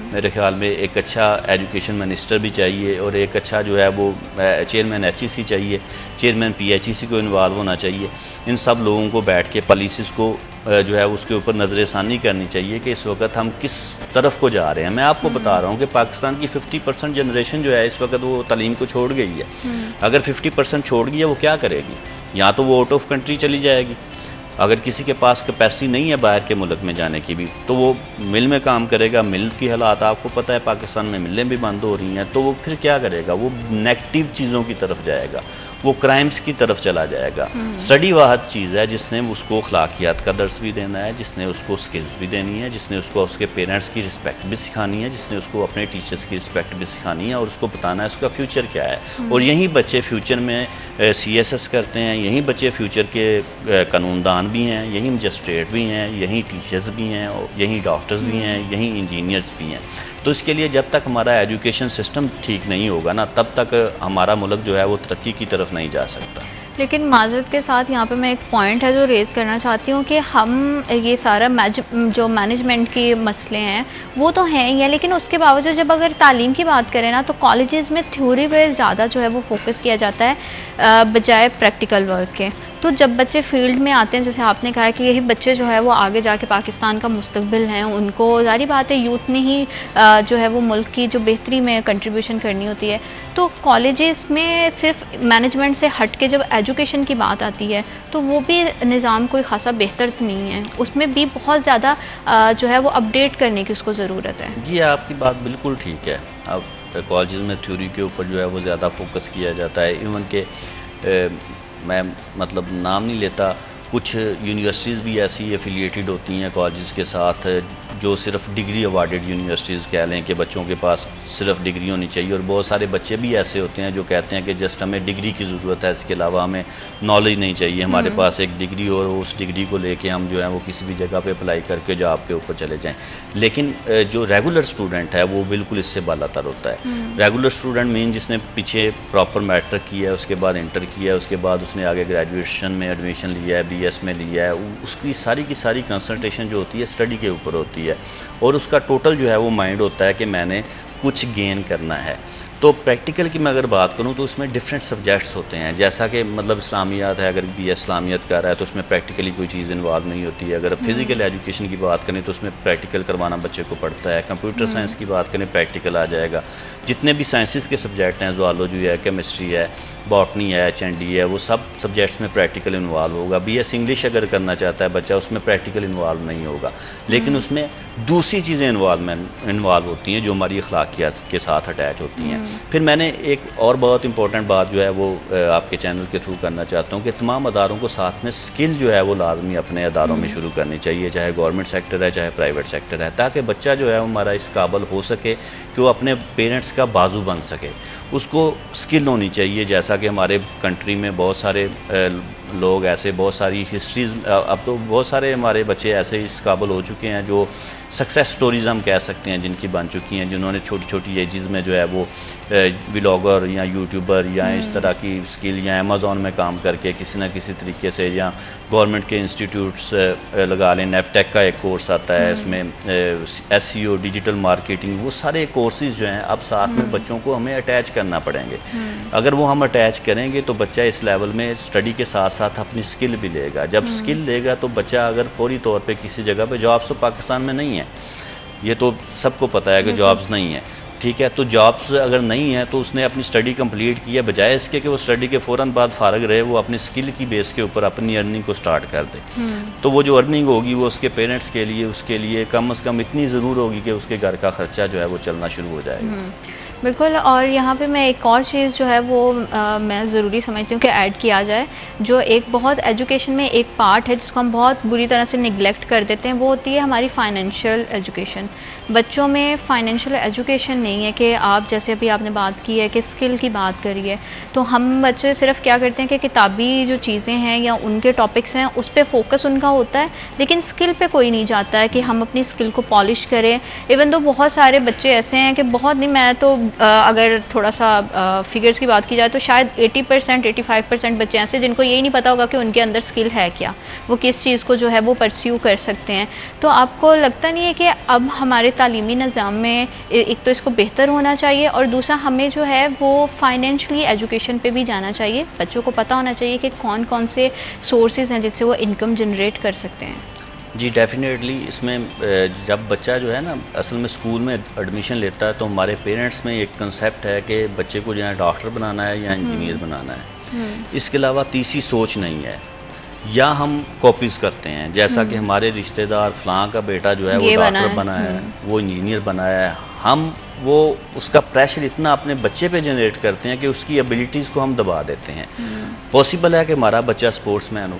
Speaker 4: मेरे ख्याल में एक अच्छा एजुकेशन मिनिस्टर भी चाहिए और एक अच्छा जो है वो चेयरमैन HEC चाहिए, चेयरमैन PHEC को इन्वॉल्व होना चाहिए। इन सब लोगों को बैठ के पॉलिसीज़ को जो है उसके ऊपर नज़रसानी करनी चाहिए कि इस वक्त हम किस तरफ को जा रहे हैं। मैं आपको बता रहा हूँ कि पाकिस्तान की 50% जनरेशन जो है इस वक्त वो तालीम को छोड़ गई है। अगर 50% छोड़ गई है, वो क्या करेगी? या तो वो आउट ऑफ कंट्री चली जाएगी, अगर किसी के पास कैपेसिटी नहीं है बाहर के मुल्क में जाने की भी, तो वो मिल में काम करेगा। मिल की हालात आपको पता है, पाकिस्तान में मिलें भी बंद हो रही हैं, तो वो फिर क्या करेगा? वो नेगेटिव चीज़ों की तरफ जाएगा, वो क्राइम्स की तरफ चला जाएगा। स्टडी वाहद चीज़ है जिसने उसको अखलाकियात का दर्स भी देना है, जिसने उसको स्किल्स भी देनी है, जिसने उसको उसके पेरेंट्स की रिस्पेक्ट भी सिखानी है, जिसने उसको अपने टीचर्स की रिस्पेक्ट भी सिखानी है, और उसको बताना है उसका फ्यूचर क्या है। और यही बच्चे फ्यूचर में CSS करते हैं, यही बच्चे फ्यूचर के कानूनदान भी हैं, यही मजिस्ट्रेट भी हैं, यही टीचर्स भी हैं, और यही डॉक्टर्स भी हैं, यही इंजीनियर्स भी हैं। तो इसके लिए जब तक हमारा एजुकेशन सिस्टम ठीक नहीं होगा ना, तब तक हमारा मुल्क जो है वो तरक्की की तरफ नहीं जा सकता।
Speaker 1: लेकिन माजरत के साथ यहाँ पे मैं एक पॉइंट है जो रेज़ करना चाहती हूँ कि हम ये सारा जो मैनेजमेंट के मसले हैं वो तो हैं ही है, लेकिन उसके बावजूद जब अगर तालीम की बात करें ना, तो कॉलेजेस में थ्योरी पे ज़्यादा जो है वो फोकस किया जाता है बजाय प्रैक्टिकल वर्क के। तो जब बच्चे फील्ड में आते हैं, जैसे आपने कहा कि यही बच्चे जो है वो आगे जाके पाकिस्तान का मुस्तकबिल हैं, उनको जारी बात है यूथ ने ही जो है वो मुल्क की जो बेहतरी में कंट्रीब्यूशन करनी होती है। तो कॉलेजेस में सिर्फ मैनेजमेंट से हट के जब एजुकेशन की बात आती है तो वो भी निज़ाम कोई ख़ासा बेहतर नहीं है, उसमें भी बहुत ज़्यादा जो है वो अपडेट करने की उसको ज़रूरत है।
Speaker 4: जी, आपकी बात बिल्कुल ठीक है। अब कॉलेज में थ्योरी के ऊपर जो है वो ज़्यादा फोकस किया जाता है। इवन के मैं मतलब नाम नहीं लेता, कुछ यूनिवर्सिटीज़ भी ऐसी एफिलिएटेड होती हैं कॉलेजेस के साथ जो सिर्फ डिग्री अवार्डेड यूनिवर्सिटीज़ कह लें कि बच्चों के पास सिर्फ डिग्री होनी चाहिए। और बहुत सारे बच्चे भी ऐसे होते हैं जो कहते हैं कि जस्ट हमें डिग्री की ज़रूरत है, इसके अलावा हमें नॉलेज नहीं चाहिए, हमारे पास एक डिग्री और उस डिग्री को लेके हम जो है वो किसी भी जगह पे अप्लाई करके जॉब के ऊपर चले जाएं। लेकिन जो रेगुलर स्टूडेंट है वो बिल्कुल इससे बालातर होता है। रेगुलर स्टूडेंट मीन जिसने पीछे प्रॉपर मैट्रिक किया है, उसके बाद इंटर किया है, उसके बाद उसने आगे ग्रेजुएशन में एडमिशन लिया है, BS में लिया है, उसकी सारी की सारी कंसंट्रेशन जो होती है स्टडी के ऊपर होती है, और उसका टोटल जो है वो माइंड होता है कि मैंने कुछ गेन करना है। तो प्रैक्टिकल की मैं अगर बात करूं तो उसमें डिफरेंट सब्जेक्ट्स होते हैं, जैसा कि मतलब इस्लामियात है, अगर BS इस्लामियात कर रहा है तो उसमें प्रैक्टिकली कोई चीज़ इन्वॉल्व नहीं होती है। अगर फिजिकल एजुकेशन की बात करें तो उसमें प्रैक्टिकल करवाना बच्चे को पड़ता है। कंप्यूटर साइंस की बात करें प्रैक्टिकल आ जाएगा। जितने भी साइंसिस के सब्जेक्ट हैं, ज़ूलॉजी है, केमिस्ट्री है, बॉटनी है, HND है, वो सब सब्जेक्ट्स में प्रैक्टिकल इन्वॉल्व होगा। BS इंग्लिश अगर करना चाहता है बच्चा, उसमें प्रैक्टिकल इन्वॉल्व नहीं होगा, लेकिन उसमें दूसरी चीज़ें इन्वॉल्व होती हैं जो हमारी अखलाकियात के साथ अटैच होती हैं। फिर मैंने एक और बहुत इंपॉर्टेंट बात जो है वो आपके चैनल के थ्रू करना चाहता हूँ कि तमाम अदारों को साथ में स्किल जो है वो लाजमी अपने अदारों में शुरू करनी चाहिए, चाहे गवर्नमेंट सेक्टर है चाहे प्राइवेट सेक्टर है, ताकि बच्चा जो है हमारा इस काबिल हो सके कि वो अपने पेरेंट्स का बाजू बन सके। उसको स्किल होनी चाहिए, जैसा कि हमारे कंट्री में बहुत सारे लोग ऐसे, बहुत सारी हिस्ट्रीज, अब तो बहुत सारे हमारे बच्चे ऐसे इस काबिल हो चुके हैं जो सक्सेस स्टोरीज हम कह सकते हैं जिनकी बन चुकी हैं, जिन्होंने छोटी छोटी एजेस में जो है वो व्लॉगर या यूट्यूबर या इस तरह की स्किल या अमेज़ॉन में काम करके किसी ना किसी तरीके से, या गवर्नमेंट के इंस्टीट्यूट्स लगा लें, नेफटेक का एक कोर्स आता है, इसमें SEO, डिजिटल मार्केटिंग, वो सारे कोर्सेज जो हैं अब साथ में बच्चों को हमें अटैच करना पड़ेंगे। अगर वो हम अटैच करेंगे तो बच्चा इस लेवल में स्टडी के साथ साथ अपनी स्किल भी लेगा। जब स्किल लेगा तो बच्चा अगर फौरी तौर पे किसी जगह पे, जॉब्स तो पाकिस्तान में नहीं है, ये तो सबको पता है कि जॉब्स नहीं है, ठीक है, तो जॉब्स अगर नहीं है तो उसने अपनी स्टडी कंप्लीट की है, बजाय इसके कि वो स्टडी के फ़ौरन बाद फारग रहे, वो अपनी स्किल की बेस के ऊपर अपनी अर्निंग को स्टार्ट कर दे। तो वो जो अर्निंग होगी वो उसके पेरेंट्स के लिए, उसके लिए कम से कम इतनी ज़रूर होगी कि उसके घर का खर्चा जो है वो चलना शुरू हो जाएगा।
Speaker 1: बिल्कुल। और यहाँ पे मैं एक और चीज़ जो है वो मैं ज़रूरी समझती हूँ कि ऐड किया जाए, जो एक बहुत एजुकेशन में एक पार्ट है जिसको हम बहुत बुरी तरह से निगलेक्ट कर देते हैं, वो होती है हमारी फाइनेंशियल एजुकेशन। बच्चों में फाइनेंशियल एजुकेशन नहीं है कि आप, जैसे अभी आपने बात की है कि स्किल की बात करी है, तो हम बच्चे सिर्फ क्या करते हैं कि किताबी जो चीज़ें हैं या उनके टॉपिक्स हैं उस पर फोकस उनका होता है, लेकिन स्किल पे कोई नहीं जाता है कि हम अपनी स्किल को पॉलिश करें। इवन तो बहुत सारे बच्चे ऐसे हैं कि बहुत नहीं, मैं तो अगर थोड़ा सा फिगर्स की बात की जाए तो शायद 80% 85% बच्चे ऐसे जिनको यही नहीं पता होगा कि उनके अंदर स्किल है क्या, वो किस चीज़ को जो है वो परस्यू कर सकते हैं। तो आपको लगता नहीं है कि अब हमारे तालीमी निज़ाम में एक तो इसको बेहतर होना चाहिए और दूसरा हमें जो है वो फाइनेंशियली एजुकेशन पे भी जाना चाहिए, बच्चों को पता होना चाहिए कि कौन कौन से सोर्सेज हैं जिससे वो इनकम जनरेट कर सकते हैं?
Speaker 4: जी डेफिनेटली। इसमें जब बच्चा जो है ना असल में स्कूल में एडमिशन लेता है तो हमारे पेरेंट्स में एक कंसेप्ट है कि बच्चे को जो है डॉक्टर बनाना है या इंजीनियर बनाना है, इसके अलावा तीसरी सोच नहीं है। या हम कॉपीज करते हैं, जैसा कि हमारे रिश्तेदार फलां का बेटा जो है वो डॉक्टर बना है, वो इंजीनियर बना है, हम वो उसका प्रेशर इतना अपने बच्चे पे जनरेट करते हैं कि उसकी एबिलिटीज़ को हम दबा देते हैं। पॉसिबल है कि हमारा बच्चा स्पोर्ट्समैन हो,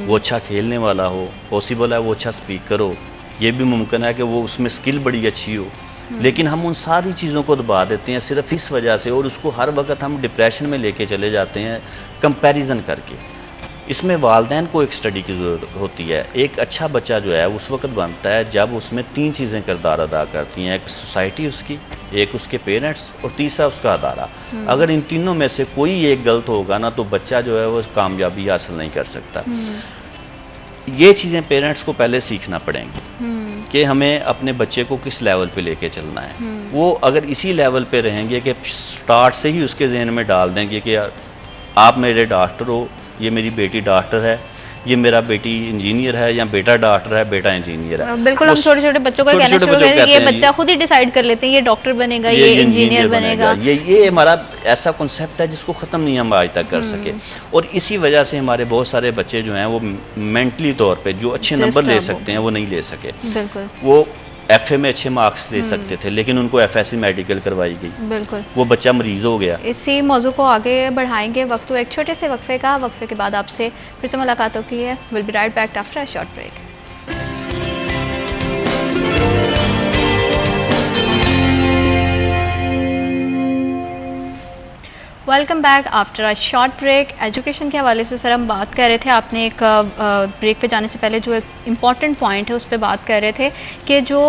Speaker 4: वो अच्छा खेलने वाला हो, पॉसिबल है वो अच्छा स्पीकर हो, ये भी मुमकिन है कि वो उसमें स्किल बड़ी अच्छी हो, लेकिन हम उन सारी चीज़ों को दबा देते हैं सिर्फ इस वजह से, और उसको हर वक्त हम डिप्रेशन में लेके चले जाते हैं कंपैरिजन करके। इसमें वालिदैन को एक स्टडी की ज़रूरत होती है। एक अच्छा बच्चा जो है उस वक्त बनता है जब उसमें 3 चीज़ें किरदार अदा करती हैं, एक सोसाइटी उसकी, एक उसके पेरेंट्स और तीसरा उसका अदारा। अगर इन तीनों में से कोई एक गलत होगा ना तो बच्चा जो है वो कामयाबी हासिल नहीं कर सकता। ये चीज़ें पेरेंट्स को पहले सीखना पड़ेंगी कि हमें अपने बच्चे को किस लेवल पे लेके चलना है। वो अगर इसी लेवल पे रहेंगे कि स्टार्ट से ही उसके जहन में डाल देंगे कि आप मेरे डॉक्टर हो, ये मेरी बेटी डॉक्टर है, ये मेरा बेटी इंजीनियर है, या बेटा डॉक्टर है, बेटा इंजीनियर है।
Speaker 1: बिल्कुल, हम छोटे छोटे बच्चों को कहना शुरू करें, ये बच्चा खुद ही डिसाइड कर लेते हैं ये डॉक्टर बनेगा, ये इंजीनियर बनेगा।
Speaker 4: ये हमारा ऐसा कॉन्सेप्ट है जिसको ख़त्म नहीं हम आज तक कर सके, और इसी वजह से हमारे बहुत सारे बच्चे जो हैं वो मेंटली तौर पे जो अच्छे नंबर ले सकते हैं वो नहीं ले सके।
Speaker 1: बिल्कुल,
Speaker 4: वो एफए में अच्छे मार्क्स ले सकते थे लेकिन उनको एफएससी मेडिकल करवाई गई,
Speaker 1: बिल्कुल,
Speaker 4: वो बच्चा मरीज हो गया।
Speaker 1: इसी मौजू को आगे बढ़ाएंगे। वक्त एक छोटे से वक्फे का, वक्फे के बाद आपसे फिर से मुलाकात होती है। Will be right back after a short break. Welcome back after a short break. Education के हवाले से सर हम बात कर रहे थे, आपने एक ब्रेक पे जाने से पहले जो एक इम्पॉर्टेंट पॉइंट है उस पर बात कर रहे थे कि जो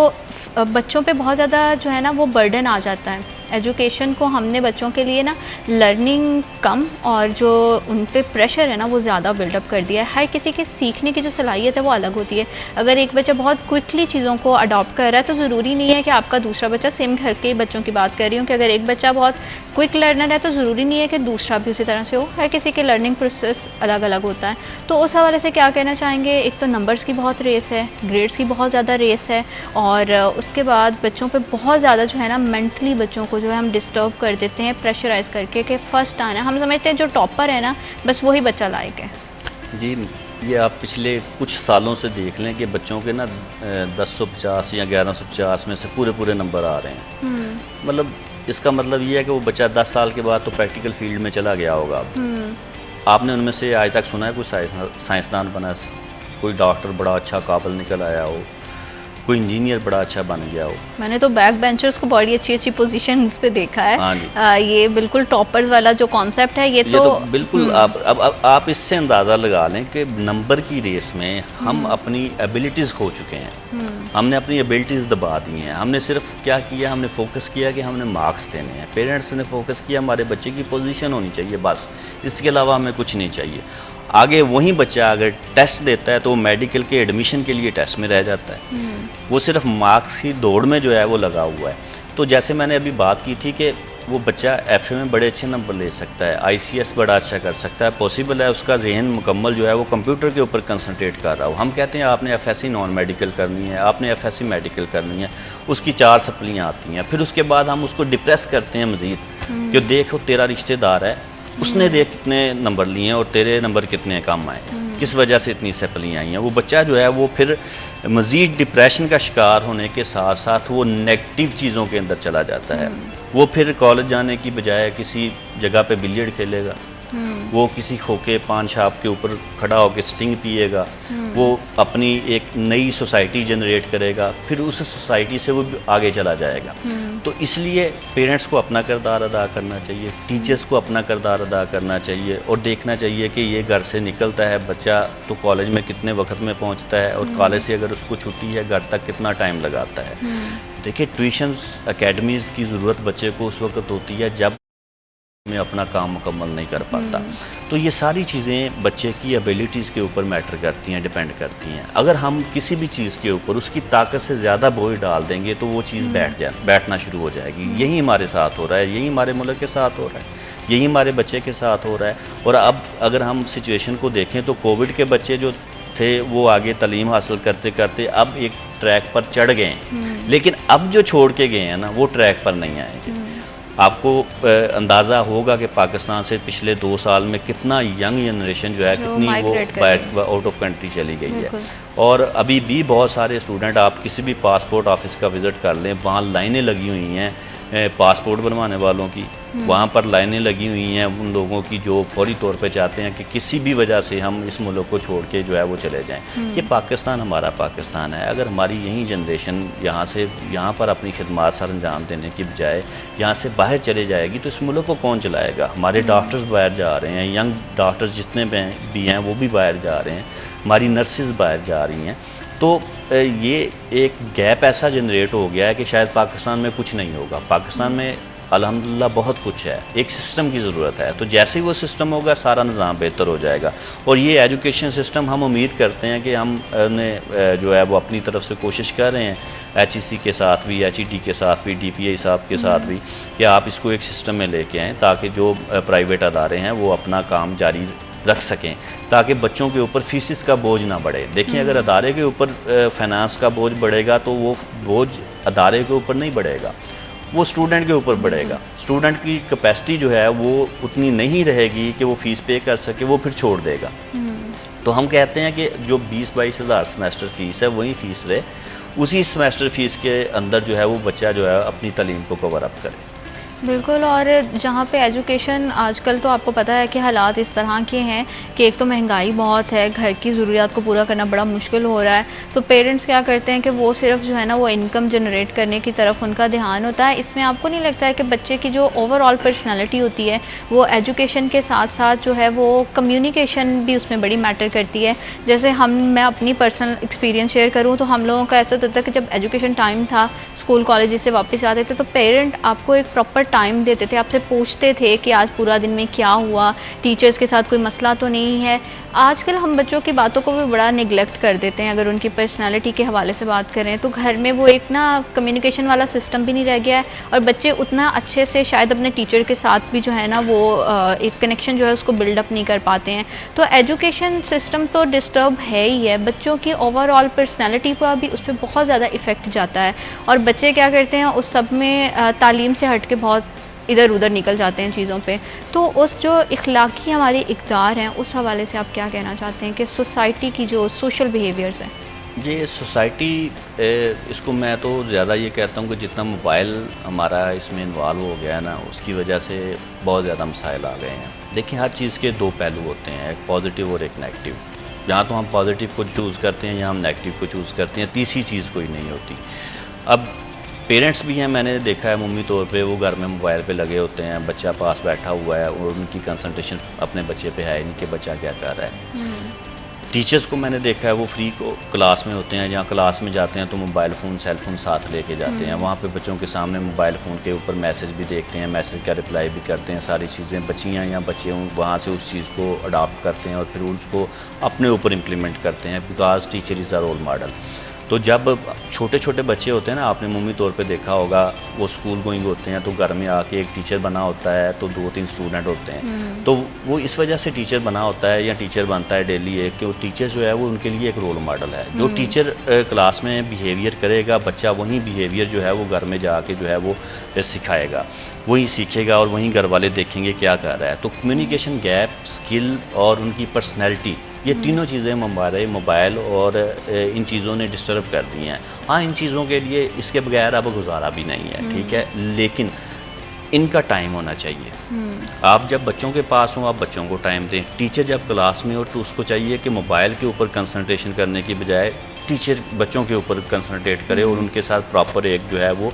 Speaker 1: बच्चों पे बहुत ज़्यादा जो है ना वो बर्डन आ जाता है। एजुकेशन को हमने बच्चों के लिए ना लर्निंग कम और जो उन पे प्रेशर है ना वो ज़्यादा बिल्डअप कर दिया है। हर किसी के सीखने की जो सलाहियत है वो अलग होती है। अगर एक बच्चा बहुत क्विकली चीज़ों को अडॉप्ट कर रहा है तो ज़रूरी नहीं है कि आपका दूसरा बच्चा, सेम घर के बच्चों की बात कर रही हूँ, कि अगर एक बच्चा बहुत क्विक लर्नर है तो ज़रूरी नहीं है कि दूसरा भी उसी तरह से हो। हर किसी के लर्निंग प्रोसेस अलग अलग होता है। तो उस हवाले से क्या कहना चाहेंगे? एक तो नंबर्स की बहुत रेस है, ग्रेड्स की बहुत ज़्यादा रेस है, और उसके बाद बच्चों पे बहुत ज़्यादा जो है ना मेंटली बच्चों को जो है हम डिस्टर्ब कर देते हैं प्रेशराइज करके कि फर्स्ट आना है। हम समझते हैं जो टॉपर है ना बस वही बच्चा लायक है।
Speaker 4: जी, ये आप पिछले कुछ सालों से देख लें कि बच्चों के ना 1050 या 1150 में से पूरे नंबर आ रहे हैं। मतलब इसका मतलब ये है कि वो बच्चा 10 साल के बाद तो प्रैक्टिकल फील्ड में चला गया होगा। आपने उनमें से आज तक सुना है कोई साइंसदान बना, कोई डॉक्टर बड़ा अच्छा काबिल निकल आया हो, कोई इंजीनियर बड़ा अच्छा बन गया हो? मैंने
Speaker 1: तो बैक बेंचर्स को बड़ी अच्छी अच्छी पोजीशंस पे देखा है।
Speaker 4: हाँ जी।
Speaker 1: ये बिल्कुल टॉपर्स वाला जो कॉन्सेप्ट है ये तो
Speaker 4: बिल्कुल आप इससे अंदाजा लगा लें कि नंबर की रेस में हम अपनी एबिलिटीज खो चुके हैं। हमने अपनी एबिलिटीज दबा दी हैं। हमने सिर्फ क्या किया, हमने फोकस किया कि हमने मार्क्स देने हैं। पेरेंट्स ने फोकस किया हमारे बच्चे की पोजीशन होनी चाहिए, बस इसके अलावा हमें कुछ नहीं चाहिए। आगे वही बच्चा अगर टेस्ट देता है तो वो मेडिकल के एडमिशन के लिए टेस्ट में रह जाता है। वो सिर्फ मार्क्स की दौड़ में जो है वो लगा हुआ है। तो जैसे मैंने अभी बात की थी कि वो बच्चा एफए में बड़े अच्छे नंबर ले सकता है, आईसीएस बड़ा अच्छा कर सकता है, पॉसिबल है उसका जहन मुकम्मल जो है वो कंप्यूटर के ऊपर कंसंट्रेट कर रहा हो। हम कहते हैं आपने एफएससी नॉन मेडिकल करनी है, आपने एफएससी मेडिकल करनी है, उसकी 4 सप्लियाँ आती हैं। फिर उसके बाद हम उसको डिप्रेस करते हैं मज़ीद कि देखो तेरा रिश्तेदार है, उसने देख कितने नंबर लिए हैं और तेरे नंबर कितने कम आए, किस वजह से इतनी सप्लियाँ आई हैं। वो बच्चा जो है वो फिर मज़ीद डिप्रेशन का शिकार होने के साथ साथ वो नेगेटिव चीज़ों के अंदर चला जाता है। वो फिर कॉलेज जाने की बजाय किसी जगह पे बिलियर्ड खेलेगा, वो किसी खोके पान शॉप के ऊपर खड़ा होकर स्टिंग पिएगा, वो अपनी एक नई सोसाइटी जनरेट करेगा, फिर उस सोसाइटी से वो आगे चला जाएगा। तो इसलिए पेरेंट्स को अपना किरदार अदा करना चाहिए, टीचर्स को अपना किरदार अदा करना चाहिए और देखना चाहिए कि ये घर से निकलता है बच्चा तो कॉलेज में कितने वक्त में पहुंचता है और कॉलेज से अगर उसको छुट्टी है घर तक कितना टाइम लगाता है। देखिए, ट्यूशन्स अकेडमीज़ की ज़रूरत बच्चे को उस वक्त होती है जब में अपना काम मुकम्मल नहीं कर पाता। तो ये सारी चीज़ें बच्चे की एबिलिटीज़ के ऊपर मैटर करती हैं, डिपेंड करती हैं। अगर हम किसी भी चीज़ के ऊपर उसकी ताकत से ज़्यादा बोझ डाल देंगे तो वो चीज़ बैठना शुरू हो जाएगी। यही हमारे साथ हो रहा है, यही हमारे मुल्क के साथ हो रहा है, यही हमारे बच्चे के साथ हो रहा है। और अब अगर हम सिचुएशन को देखें तो कोविड के बच्चे जो थे वो आगे तालीम हासिल करते करते अब एक ट्रैक पर चढ़ गए हैं, लेकिन अब जो छोड़ के गए हैं ना वो ट्रैक पर नहीं आएंगे। आपको अंदाज़ा होगा कि पाकिस्तान से पिछले 2 साल में कितना यंग जनरेशन जो है, कितनी वो आउट ऑफ कंट्री चली गई है। और अभी भी बहुत सारे स्टूडेंट, आप किसी भी पासपोर्ट ऑफिस का विज़िट कर लें, वहाँ लाइनें लगी हुई हैं पासपोर्ट बनवाने वालों की, वहाँ पर लाइनें लगी हुई हैं उन लोगों की जो फौरी तौर पे चाहते हैं कि किसी भी वजह से हम इस मुल्क को छोड़ के जो है वो चले जाएं। ये पाकिस्तान हमारा पाकिस्तान है। अगर हमारी यही जनरेशन यहाँ पर अपनी खिदमत सर अंजाम देने की बजाय यहाँ से बाहर चले जाएगी तो इस मुल्क को कौन चलाएगा? हमारे डॉक्टर्स बाहर जा रहे हैं, यंग डॉक्टर्स जितने भी हैं वो भी बाहर जा रहे हैं, हमारी नर्सेज बाहर जा रही हैं। तो ये एक गैप ऐसा जनरेट हो गया है कि शायद पाकिस्तान में कुछ नहीं होगा। पाकिस्तान में अल्हम्दुलिल्लाह बहुत कुछ है, एक सिस्टम की ज़रूरत है। तो जैसे ही वो सिस्टम होगा सारा निज़ाम बेहतर हो जाएगा। और ये एजुकेशन सिस्टम हम उम्मीद करते हैं कि हम जो है वो अपनी तरफ से कोशिश कर रहे हैं, HEC के साथ भी, HED के साथ भी, DPI साहब के साथ भी, कि आप इसको एक सिस्टम में लेके आएँ ताकि जो प्राइवेट अदारे हैं वो अपना काम जारी रख सकें, ताकि बच्चों के ऊपर फीसिस का बोझ ना बढ़े। देखिए, अगर अदारे के ऊपर फाइनेंस का बोझ बढ़ेगा तो वो बोझ अदारे के ऊपर नहीं बढ़ेगा, वो स्टूडेंट के ऊपर बढ़ेगा। स्टूडेंट की कैपेसिटी जो है वो उतनी नहीं रहेगी कि वो फीस पे कर सके, वो फिर छोड़ देगा। तो हम कहते हैं कि जो 20-22 हज़ार सेमेस्टर फीस है वही फीस रहे, उसी सेमेस्टर फीस के अंदर जो है वो बच्चा जो है अपनी तालीम को कवर अप करे।
Speaker 1: बिल्कुल। और जहाँ पे एजुकेशन आजकल तो आपको पता है कि हालात इस तरह के हैं कि एक तो महंगाई बहुत है, घर की ज़रूरियात को पूरा करना बड़ा मुश्किल हो रहा है। तो पेरेंट्स क्या करते हैं कि वो सिर्फ जो है ना वो इनकम जनरेट करने की तरफ उनका ध्यान होता है। इसमें आपको नहीं लगता है कि बच्चे की जो ओवरऑल पर्सनैलिटी होती है वो एजुकेशन के साथ साथ जो है वो कम्युनिकेशन भी उसमें बड़ी मैटर करती है। जैसे मैं अपनी पर्सनल एक्सपीरियंस शेयर करूँ तो हम लोगों का ऐसा होता था कि जब एजुकेशन टाइम था, स्कूल कॉलेज से वापस आते थे तो पेरेंट आपको एक प्रॉपर टाइम देते थे, आपसे पूछते थे कि आज पूरा दिन में क्या हुआ, टीचर्स के साथ कोई मसला तो नहीं है। आजकल हम बच्चों की बातों को भी बड़ा निगलेक्ट कर देते हैं। अगर उनकी पर्सनालिटी के हवाले से बात करें तो घर में वो एक ना कम्युनिकेशन वाला सिस्टम भी नहीं रह गया है और बच्चे उतना अच्छे से शायद अपने टीचर के साथ भी जो है ना वो एक कनेक्शन जो है उसको बिल्डअप नहीं कर पाते हैं। तो एजुकेशन सिस्टम तो डिस्टर्ब है ही है, बच्चों की ओवरऑल पर्सनैलिटी पर भी उस पर बहुत ज़्यादा इफेक्ट जाता है और बच्चे क्या करते हैं उस सब में तालीम से हट के बहुत इधर उधर निकल जाते हैं चीज़ों पे। तो उस जो इखलाकी हमारी इक़दार हैं उस हवाले से आप क्या कहना चाहते हैं कि सोसाइटी की जो सोशल बिहेवियर्स हैं?
Speaker 4: ये सोसाइटी, इसको मैं तो ज़्यादा ये कहता हूँ कि जितना मोबाइल हमारा इसमें इन्वॉल्व हो गया है ना, उसकी वजह से बहुत ज़्यादा मसाइल आ गए हैं। देखिए, हर चीज़ के दो पहलू होते हैं, एक पॉजिटिव और एक नेगेटिव। यहाँ तो हम पॉजिटिव को चूज़ करते हैं, यहाँ हम नेगेटिव को चूज़ करते हैं, तीसरी चीज़ कोई नहीं होती। अब पेरेंट्स भी हैं, मैंने देखा है अमूमी तौर पे वो घर में मोबाइल पे लगे होते हैं, बच्चा पास बैठा हुआ है और उनकी कंसंट्रेशन अपने बच्चे पे है नहीं कि बच्चा क्या कर रहा है। टीचर्स को मैंने देखा है वो फ्री को क्लास में होते हैं, जहाँ क्लास में जाते हैं तो मोबाइल फ़ोन, सेल फोन साथ लेके जाते हैं। वहाँ पे बच्चों के सामने मोबाइल फ़ोन के ऊपर मैसेज भी देखते हैं, मैसेज का रिप्लाई भी करते हैं, सारी चीज़ें बच्चियाँ या बच्चे वहाँ से उस चीज़ को अडॉप्ट करते हैं और फिर उसको अपने ऊपर इम्प्लीमेंट करते हैं, because teacher is a role model. तो जब छोटे छोटे बच्चे होते हैं ना, आपने अमूमी तौर पे देखा होगा, वो स्कूल गोइंग होते हैं तो घर में आके एक टीचर बना होता है तो 2-3 स्टूडेंट होते हैं। तो वो इस वजह से टीचर बना होता है या टीचर बनता है डेली एक, कि वो टीचर जो है वो उनके लिए एक रोल मॉडल है। जो टीचर क्लास में बिहेवियर करेगा, बच्चा वही बिहेवियर जो है वो घर में जाके जो है वो सिखाएगा, वही सीखेगा और वहीं घर वाले देखेंगे क्या कर रहा है। तो कम्युनिकेशन गैप, स्किल और उनकी पर्सनैलिटी, ये तीनों चीज़ें हमारे मोबाइल और इन चीज़ों ने डिस्टर्ब कर दी हैं। हाँ, इन चीज़ों के लिए इसके बगैर अब गुजारा भी नहीं है, ठीक है, लेकिन इनका टाइम होना चाहिए। आप जब बच्चों के पास हो आप बच्चों को टाइम दें। टीचर जब क्लास में हो तो उसको चाहिए कि मोबाइल के ऊपर कंसंट्रेशन करने की बजाय टीचर बच्चों के ऊपर कंसंट्रेट करे और उनके साथ प्रॉपर एक जो है वो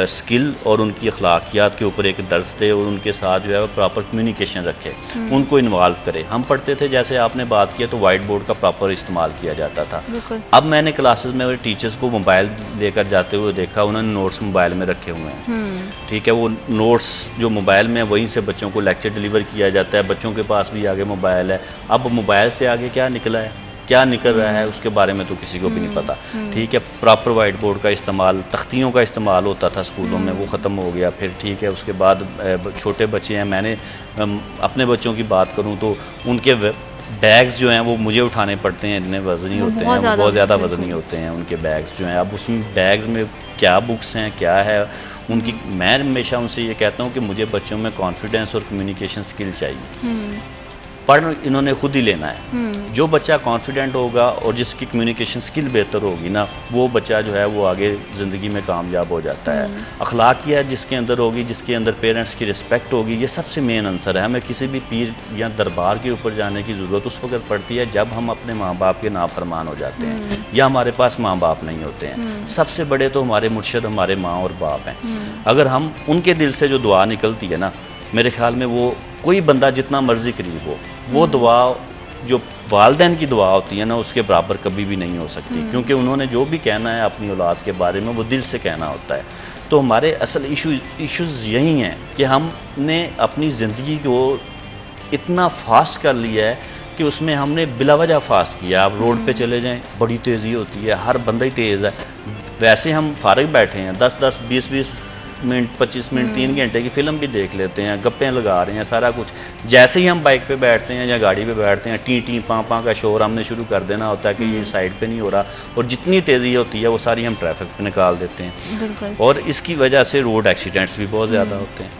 Speaker 4: स्किल और उनकी अखलाकियात के ऊपर एक दर्स दे और उनके साथ जो है वो प्रॉपर कम्युनिकेशन रखे, उनको इन्वॉल्व करे। हम पढ़ते थे, जैसे आपने बात किया, तो वाइट बोर्ड का प्रॉपर इस्तेमाल किया जाता था। अब मैंने क्लासेस में टीचर्स को मोबाइल लेकर जाते हुए देखा, उन्होंने नोट्स मोबाइल में रखे हुए हैं, ठीक है। वो नोट्स जो मोबाइल में वहीं से बच्चों को लेक्चर डिलीवर किया जाता है, बच्चों के पास भी आगे मोबाइल है। अब मोबाइल से आगे क्या निकला है, क्या निकल रहा है, उसके बारे में तो किसी को भी नहीं पता, ठीक है। प्रॉपर वाइट बोर्ड का इस्तेमाल, तख्तियों का इस्तेमाल होता था स्कूलों में, वो ख़त्म हो गया फिर, ठीक है। उसके बाद छोटे बच्चे हैं, मैंने अपने बच्चों की बात करूं तो उनके बैग्स जो हैं वो मुझे उठाने पड़ते हैं, इतने वजनी
Speaker 1: वो
Speaker 4: होते हैं,
Speaker 1: बहुत
Speaker 4: वो बहुत ज़्यादा
Speaker 1: बिल्कुल।
Speaker 4: वजनी होते हैं उनके बैग्स जो हैं। अब उसमें बैग्स में क्या बुक्स हैं, क्या है उनकी, मैं हमेशा उनसे ये कहता हूँ कि मुझे बच्चों में कॉन्फिडेंस और कम्युनिकेशन स्किल चाहिए।
Speaker 1: हम्म।
Speaker 4: पढ़ इन्होंने खुद ही लेना है।
Speaker 1: हम्म।
Speaker 4: जो बच्चा कॉन्फिडेंट होगा और जिसकी कम्युनिकेशन स्किल बेहतर होगी ना, वो बच्चा जो है वो आगे ज़िंदगी में कामयाब हो जाता है। अखलाकियत जिसके अंदर होगी, जिसके अंदर पेरेंट्स की रिस्पेक्ट होगी, ये सबसे मेन आंसर है। हमें किसी भी पीर या दरबार के ऊपर जाने की ज़रूरत उस वक्त पड़ती है जब हम अपने माँ बाप के नाफरमान हो जाते हैं या हमारे पास माँ बाप नहीं होते हैं। सबसे बड़े तो हमारे मुर्शिद हमारे माँ और बाप हैं। अगर हम उनके दिल से जो दुआ निकलती है ना, मेरे ख्याल में वो कोई बंदा जितना मर्जी करीब हो, वो दुआ जो वालदैन की दुआ होती है ना, उसके बराबर कभी भी नहीं हो सकती। क्योंकि उन्होंने जो भी कहना है अपनी औलाद के बारे में वो दिल से कहना होता है। तो हमारे असल इश्यूज़ यही हैं कि हमने अपनी ज़िंदगी को इतना फास्ट कर लिया है कि उसमें हमने बिलावजह फास्ट किया। आप रोड पे चले जाएं, बड़ी तेज़ी होती है, हर बंदा ही तेज़ है। वैसे हम फारिग बैठे हैं, 10-10, 20-20 मिनट, 25 मिनट, 3 घंटे की फिल्म भी देख लेते हैं, गप्पे लगा रहे हैं, सारा कुछ। जैसे ही हम बाइक पे बैठते हैं या गाड़ी पे बैठते हैं, टी टी पाँ पाँ का शोर हमने शुरू कर देना होता है कि ये साइड पे नहीं हो रहा, और जितनी तेज़ी होती है वो सारी हम ट्रैफिक पे निकाल देते हैं।
Speaker 1: बिल्कुल।
Speaker 4: और इसकी वजह से रोड एक्सीडेंट्स भी बहुत ज़्यादा होते हैं।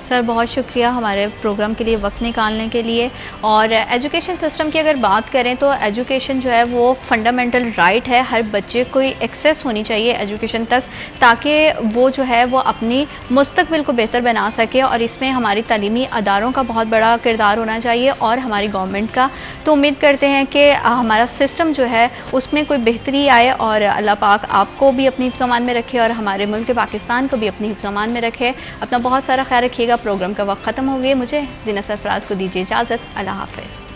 Speaker 1: सर बहुत शुक्रिया हमारे प्रोग्राम के लिए वक्त निकालने के लिए। और एजुकेशन सिस्टम की अगर बात करें तो एजुकेशन जो है वो फंडामेंटल राइट है, हर बच्चे को एक्सेस होनी चाहिए एजुकेशन तक, ताकि वो जो है वो अपनी मुस्तकबिल को बेहतर बना सके। और इसमें हमारी तालीमी अदारों का बहुत बड़ा किरदार होना चाहिए और हमारी गवर्नमेंट का। तो उम्मीद करते हैं कि हमारा सिस्टम जो है उसमें कोई बेहतरी आए, और अल्लाह पाक आपको भी अपनी हिफ्ज़-ओ-अमान में रखे और हमारे मुल्क पाकिस्तान को भी अपनी हिफ्ज़-ओ-अमान में रखे। अपना बहुत सारा ख्याल रखिएगा। प्रोग्राम का वक्त ख़त्म हो गया, मुझे ज़ीनत सरफराज को दीजिए इजाज़त। अल्लाह हाफ़िज़।